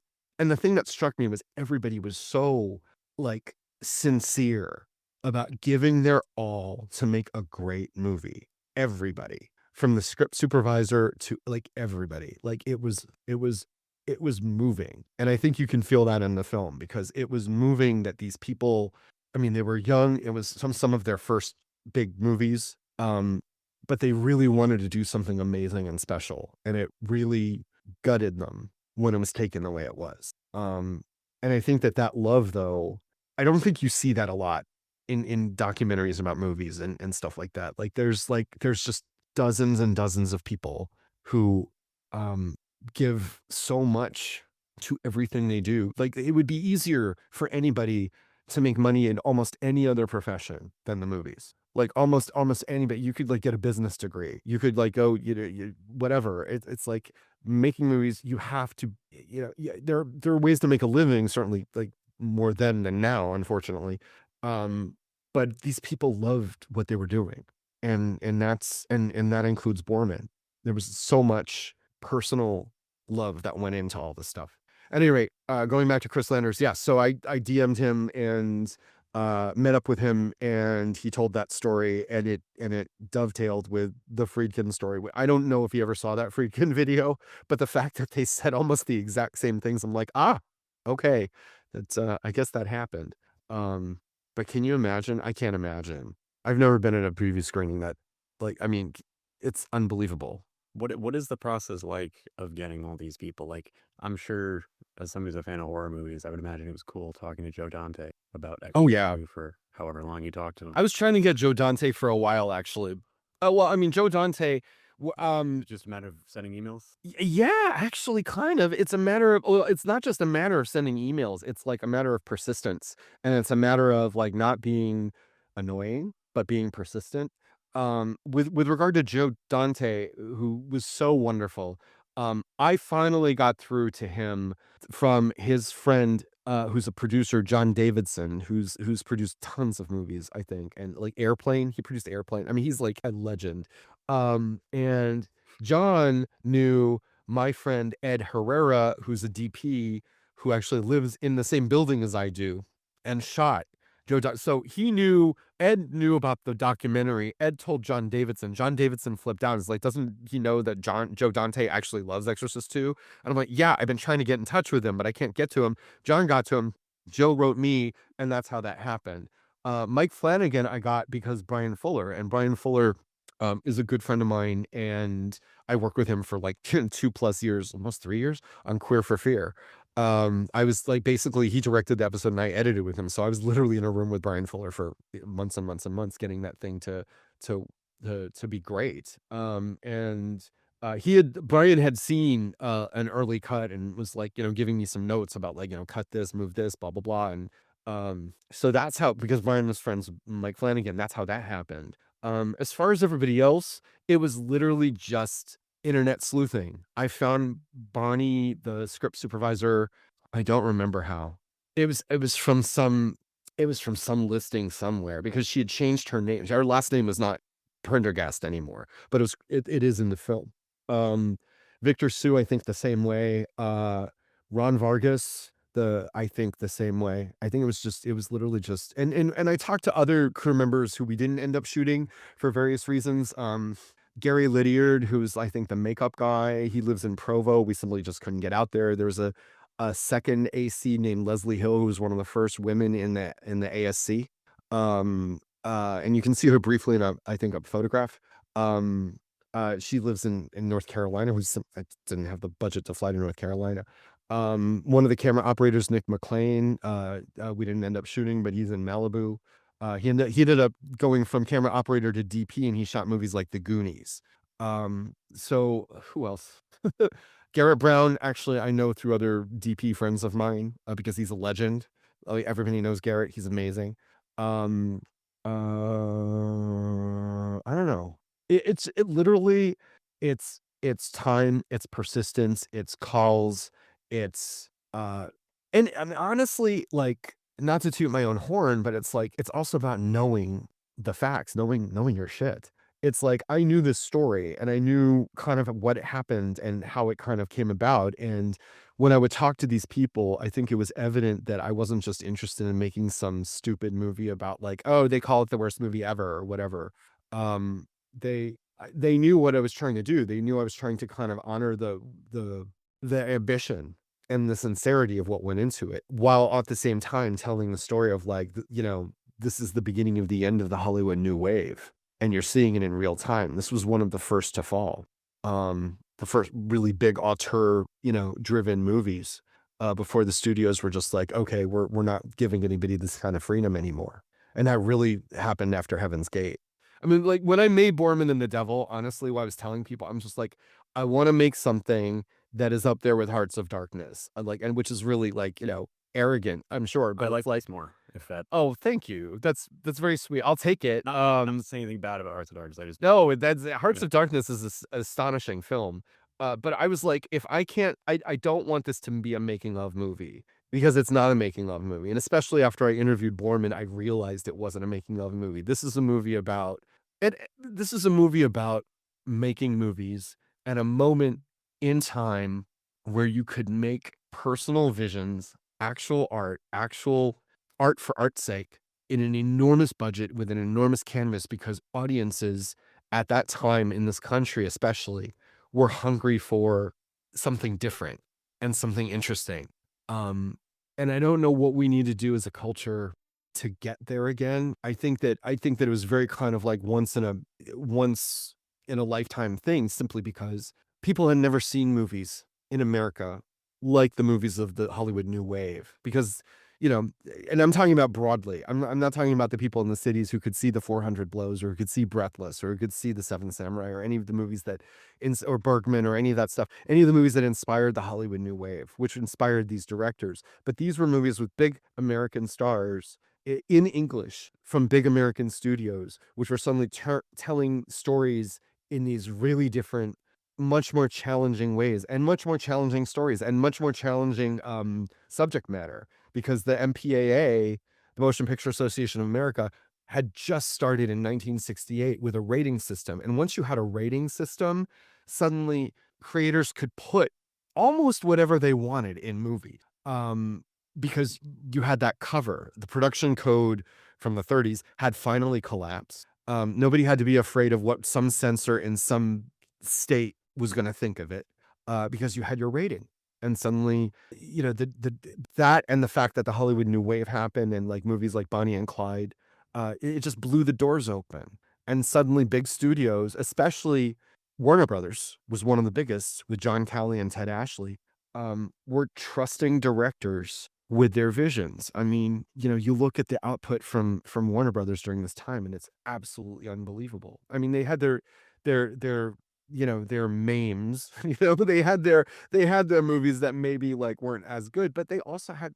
thing that struck me was everybody was so like sincere about giving their all to make a great movie. Everybody. From the script supervisor to like everybody, like it was moving. And I think you can feel that in the film because it was moving that these people, I mean, they were young. It was some of their first big movies. But they really wanted to do something amazing and special. And it really gutted them when it was taken the way it was. And I think that love, though, I don't think you see that a lot in documentaries about movies and stuff like that. There's just dozens and dozens of people who give so much to everything they do. Like it would be easier for anybody to make money in almost any other profession than the movies. Like almost anybody. You could like get a business degree. You could like go, whatever. It's like making movies. You have to, there are ways to make a living, certainly like more then than now, unfortunately. But these people loved what they were doing. And that includes Boorman. There was so much personal love that went into all this stuff. At any rate, going back to Chris Landers, yeah. So I DM'd him and met up with him, and he told that story, and it dovetailed with the Friedkin story. I don't know if he ever saw that Friedkin video, but the fact that they said almost the exact same things, I'm like, okay, that's I guess that happened. But can you imagine? I can't imagine. I've never been at a preview screening that, like, I mean, it's unbelievable. What is the process like of getting all these people? Like, I'm sure as somebody who's a fan of horror movies, I would imagine it was cool talking to Joe Dante about Oh, yeah. for however long you talked to him. I was trying to get Joe Dante for a while, actually. Well, I mean, Joe Dante, It's just a matter of sending emails. Yeah, actually, kind of. It's a matter of, well, it's not just a matter of sending emails. It's like a matter of persistence. And it's a matter of like not being annoying, but being persistent. With regard to Joe Dante, who was so wonderful, I finally got through to him from his friend, who's a producer, John Davidson, who's produced tons of movies, I think, and like Airplane. He produced Airplane. I mean, he's like a legend. And John knew my friend Ed Herrera, who's a DP who actually lives in the same building as I do, and shot so Ed knew about the documentary. Ed told John Davidson. John Davidson flipped out. He's like, doesn't he know that Joe Dante actually loves Exorcist 2? And I'm like, yeah, I've been trying to get in touch with him, but I can't get to him. John got to him. Joe wrote me, and that's how that happened. Mike Flanagan I got because Brian Fuller, and Brian Fuller is a good friend of mine, and I worked with him for like 2+ years, almost 3 years, on Queer for Fear. I was like, basically he directed the episode and I edited with him, so I was literally in a room with Brian Fuller for months and months and months getting that thing to be great. And Brian had seen an early cut and was like, giving me some notes about like, cut this, move this, blah blah blah. And so that's how, because Brian was friends with Mike Flanagan, that's how that happened. As far as everybody else, it was literally just internet sleuthing. I found Bonnie, the script supervisor. I don't remember how. It was from some listing somewhere, because she had changed her name. Her last name was not Prendergast anymore, but it is in the film. Victor Sue, I think the same way. Ron Vargas, I think the same way. I think it was literally just, and I talked to other crew members who we didn't end up shooting for various reasons. Gary Lydiard, who's I think the makeup guy, he lives in Provo. We simply just couldn't get out there. There was a second AC named Leslie Hill, who was one of the first women in the ASC. And you can see her briefly in a photograph. She lives in North Carolina. I didn't have the budget to fly to North Carolina. One of the camera operators, Nick McLean, we didn't end up shooting, but he's in Malibu. He ended up going from camera operator to DP, and he shot movies like The Goonies. So who else? Garrett Brown, actually, I know through other DP friends of mine, because he's a legend. Everybody knows Garrett. He's amazing. I don't know. It's literally, it's time, it's persistence, it's calls, it's and honestly, like, not to toot my own horn, but it's like, it's also about knowing the facts, knowing your shit. It's like, I knew this story and I knew kind of what happened and how it kind of came about. And when I would talk to these people, I think it was evident that I wasn't just interested in making some stupid movie about like, oh, they call it the worst movie ever or whatever. They knew what I was trying to do. They knew I was trying to kind of honor the ambition and the sincerity of what went into it, while at the same time telling the story of like, this is the beginning of the end of the Hollywood New Wave, and you're seeing it in real time. This was one of the first to fall. The first really big auteur, driven movies, before the studios were just like, okay, we're not giving anybody this kind of freedom anymore. And that really happened after Heaven's Gate. I mean, like, when I made Boorman and the Devil, honestly, what I was telling people, I'm just like, I want to make something that is up there with Hearts of Darkness, and which is really like, arrogant, I'm sure, but I like Lights more, if that. Oh, thank you. That's very sweet. I'll take it. I'm not saying anything bad about Hearts of Darkness. I just No, that's Hearts of Darkness is an astonishing film. But I was like, if I can't, I don't want this to be a making of movie, because it's not a making of movie. And especially after I interviewed Boorman, I realized it wasn't a making of movie. This is a movie about making movies at a moment in time where you could make personal visions, actual art for art's sake, in an enormous budget with an enormous canvas, because audiences at that time in this country especially were hungry for something different and something interesting. And I don't know what we need to do as a culture to get there again. I think that it was very kind of like once in a lifetime thing, simply because people had never seen movies in America like the movies of the Hollywood New Wave, because and I'm talking about broadly. I'm not talking about the people in the cities who could see the 400 Blows or who could see Breathless or who could see the Seven Samurai or any of the movies or Bergman or any of that stuff, any of the movies that inspired the Hollywood New Wave, which inspired these directors. But these were movies with big American stars in English from big American studios, which were suddenly telling stories in these really different, much more challenging ways and much more challenging stories and much more challenging subject matter, because the MPAA, the Motion Picture Association of America, had just started in 1968 with a rating system. And once you had a rating system, suddenly creators could put almost whatever they wanted in movie. Because you had that cover. The production code from the 30s had finally collapsed. Nobody had to be afraid of what some censor in some state was going to think of it, because you had your rating. And suddenly, that and the fact that the Hollywood New Wave happened and like movies like Bonnie and Clyde, it just blew the doors open. And suddenly big studios, especially Warner Brothers was one of the biggest with John Calley and Ted Ashley, were trusting directors with their visions. I mean, you look at the output from Warner Brothers during this time, and it's absolutely unbelievable. I mean, they had their memes. They had their movies that maybe like weren't as good, but they also had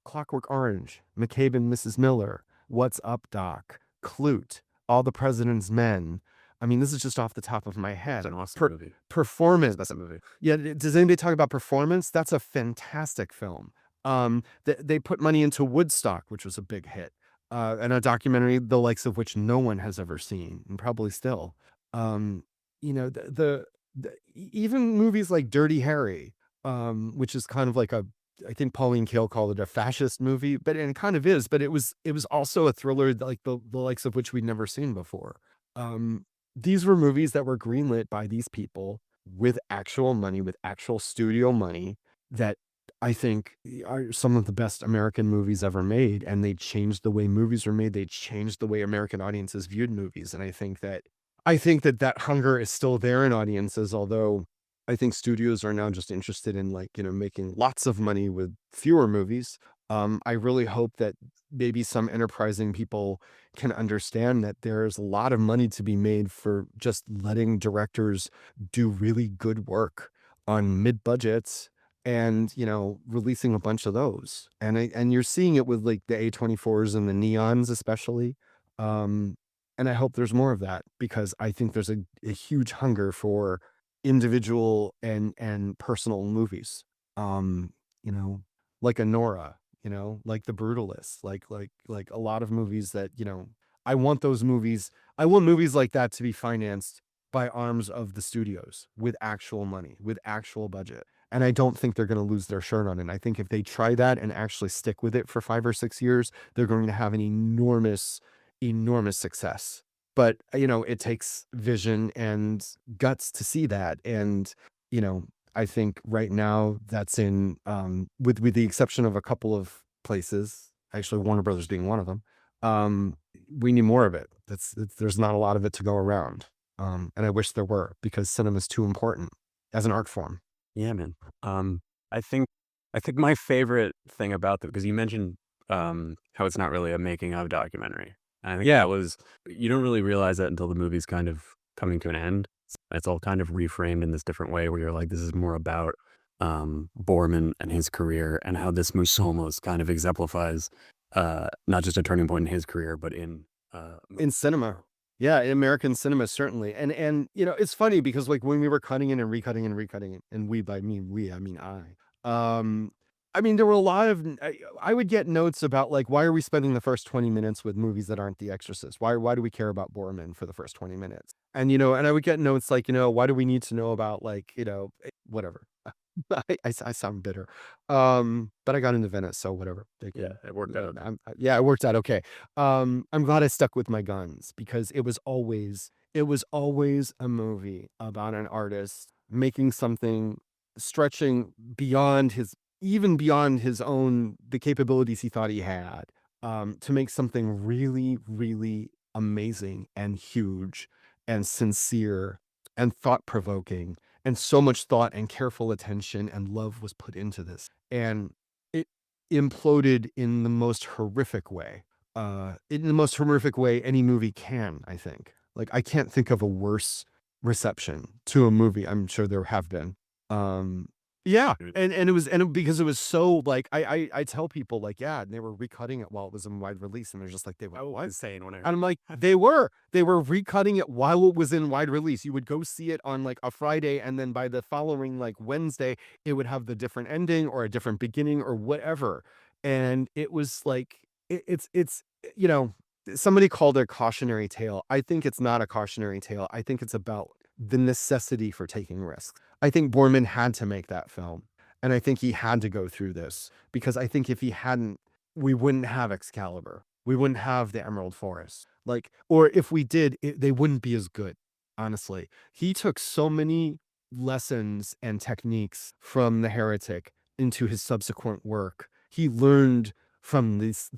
Clockwork Orange, McCabe and Mrs. Miller, What's Up, Doc, Clute, All the President's Men. I mean, this is just off the top of my head. It's an awesome movie. Performance. That's a movie. Yeah. Does anybody talk about Performance? That's a fantastic film. They put money into Woodstock, which was a big hit, and a documentary the likes of which no one has ever seen, and probably still. Even movies like Dirty Harry, which is kind of like I think Pauline Kael called it a fascist movie, and it kind of is, but it was also a thriller like the likes of which we'd never seen before. These were movies that were greenlit by these people with actual money, with actual studio money, that I think are some of the best American movies ever made. And they changed the way movies were made. They changed the way American audiences viewed movies. And I think that hunger is still there in audiences, although I think studios are now just interested in making lots of money with fewer movies. I really hope that maybe some enterprising people can understand that there's a lot of money to be made for just letting directors do really good work on mid budgets and releasing a bunch of those. And you're seeing it with like the A24s and the Neons especially. And I hope there's more of that, because I think there's a huge hunger for individual and personal movies. Like Anora, like The Brutalist, like a lot of movies that, I want those movies. I want movies like that to be financed by arms of the studios with actual money, with actual budget. And I don't think they're going to lose their shirt on it. I think if they try that and actually stick with it for 5 or 6 years, they're going to have an enormous success. But, it takes vision and guts to see that. And, I think right now that's in, with the exception of a couple of places, actually Warner Brothers being one of them, we need more of it. There's not a lot of it to go around. And I wish there were, because cinema is too important as an art form. Yeah, man. I think my favorite thing about because you mentioned how it's not really a making of documentary. And I think that was, you don't really realize that until the movie's kind of coming to an end. It's all kind of reframed in this different way where you're like, this is more about Boorman and his career, and how this movie almost kind of exemplifies not just a turning point in his career, but in cinema. Yeah, in American cinema, certainly. And it's funny because like when we were cutting it and recutting it, and we, by me, I mean I mean, there were a lot of, I would get notes about like, why are we spending the first 20 minutes with movies that aren't The Exorcist? Why do we care about Boorman for the first 20 minutes? And, and I would get notes like, why do we need to know about like, whatever. I sound bitter. But I got into Venice, so whatever. Yeah, it worked out. It worked out okay. I'm glad I stuck with my guns, because it was always a movie about an artist making something, stretching beyond his own, the capabilities he thought he had, to make something really, really amazing and huge and sincere and thought-provoking. And so much thought and careful attention and love was put into this. And imploded in the most horrific way. In the most horrific way any movie can, I think. Like, I can't think of a worse reception to a movie. I'm sure there have been. Yeah, and because it was so, like, I tell people, like, yeah, they were recutting it while it was in wide release, and they're just like, they were what? Insane when And I'm like, they were recutting it while it was in wide release. You would go see it on like a Friday, and then by the following like Wednesday, it would have the different ending or a different beginning or whatever. And it was like, it's you know, somebody called it a cautionary tale. I think it's not a cautionary tale. I think it's about the necessity for taking risks. I think Boorman had to make that film. And I think he had to go through this, because I think if he hadn't, we wouldn't have Excalibur. We wouldn't have the Emerald Forest. Like, or if we did, they wouldn't be as good, honestly. He took so many lessons and techniques from The Heretic into his subsequent work. He learned from this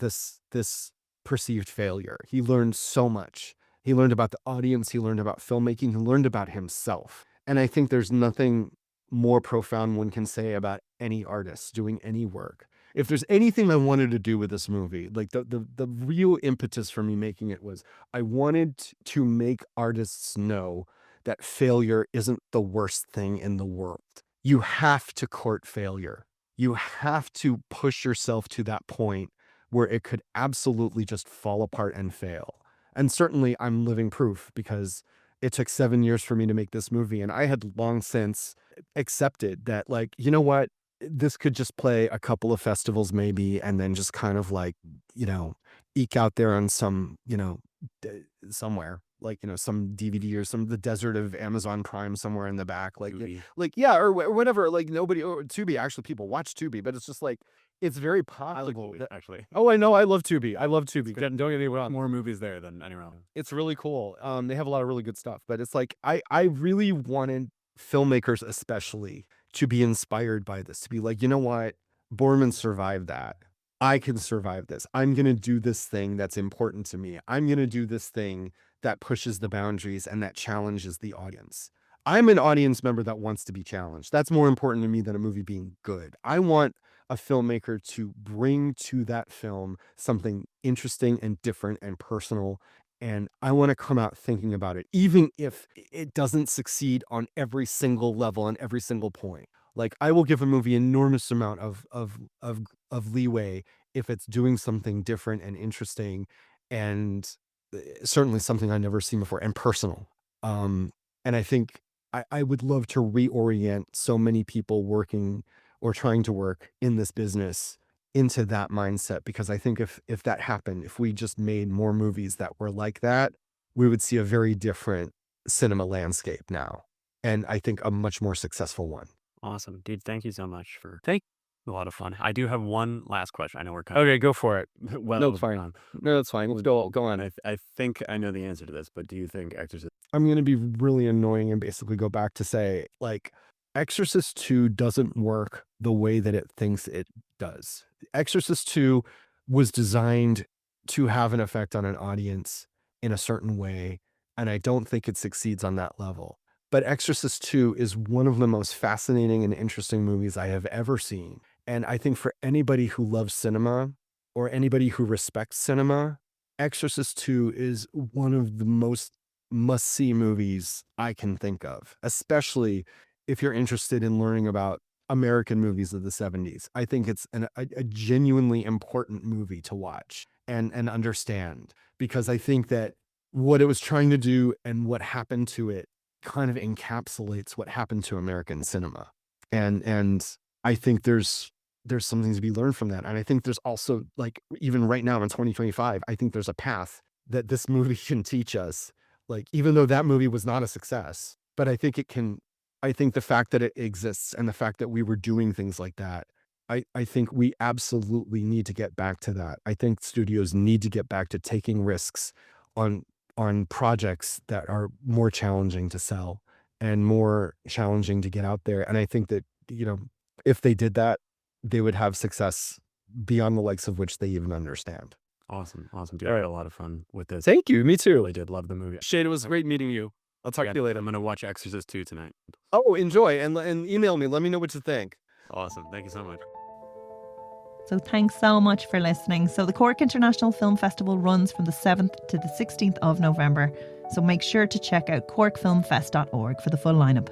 perceived failure. He learned so much. He learned about the audience. He learned about filmmaking. He learned about himself. And I think there's nothing more profound one can say about any artist doing any work. If there's anything I wanted to do with this movie, like the real impetus for me making it was, I wanted to make artists know that failure isn't the worst thing in the world. You have to court failure. You have to push yourself to that point where it could absolutely just fall apart and fail. And certainly I'm living proof, because it took 7 years for me to make this movie. And I had long since accepted that, like, you know what, this could just play a couple of festivals maybe, and then just kind of like, you know, eke out there on some, you know, somewhere, like, you know, some DVD or the desert of Amazon Prime somewhere in the back, like, yeah, or whatever, like, nobody, or Tubi, actually people watch Tubi, but it's just like, it's very possible. Actually. Oh, I know. I love Tubi. I love Tubi. Don't get me wrong. More movies there than anywhere else. It's really cool. They have a lot of really good stuff, but it's like, I really wanted filmmakers especially to be inspired by this, to be like, you know what? Boorman survived that. I can survive this. I'm going to do this thing that's important to me. I'm going to do this thing that pushes the boundaries and that challenges the audience. I'm an audience member that wants to be challenged. That's more important to me than a movie being good. I want a filmmaker to bring to that film something interesting and different and personal. And I want to come out thinking about it, even if it doesn't succeed on every single level and every single point. Like, I will give a movie enormous amount of leeway if it's doing something different and interesting, and certainly something I've never seen before and personal. And I think I would love to reorient so many people working or trying to work in this business into that mindset, because I think if that happened, if we just made more movies that were like that, we would see a very different cinema landscape now, and I think a much more successful one. Awesome, dude. Thank you so much for a lot of fun. I do have one last question. I know we're kind of Okay, go for it. well. No, it's fine. No, that's fine. Let's go on. I think I know the answer to this, but do you think Exorcist? I'm going to be really annoying and basically go back to say, like, Exorcist 2 doesn't work the way that it thinks it does. Exorcist 2 was designed to have an effect on an audience in a certain way, and I don't think it succeeds on that level. But Exorcist 2 is one of the most fascinating and interesting movies I have ever seen. And I think for anybody who loves cinema or anybody who respects cinema, Exorcist 2 is one of the most must-see movies I can think of, especially if you're interested in learning about American movies of the 70s. I think it's a genuinely important movie to watch and understand, because I think that what it was trying to do and what happened to it kind of encapsulates what happened to American cinema. And I think there's something to be learned from that. And I think there's also, like, even right now in 2025, I think there's a path that this movie can teach us. Like, even though that movie was not a success, but I think it can, I think the fact that it exists and the fact that we were doing things like that, I think we absolutely need to get back to that. I think studios need to get back to taking risks on projects that are more challenging to sell and more challenging to get out there. And I think that, you know, if they did that, they would have success beyond the likes of which they even understand. Awesome. Dude, I had a lot of fun with this. Thank you. Me too. I did love the movie. Shane, it was great meeting you. I'll talk to you later. I'm going to watch Exorcist 2 tonight. Oh, enjoy. And email me. Let me know what you think. Awesome. Thank you so much. So thanks so much for listening. So the Cork International Film Festival runs from the 7th to the 16th of November. So make sure to check out corkfilmfest.org for the full lineup.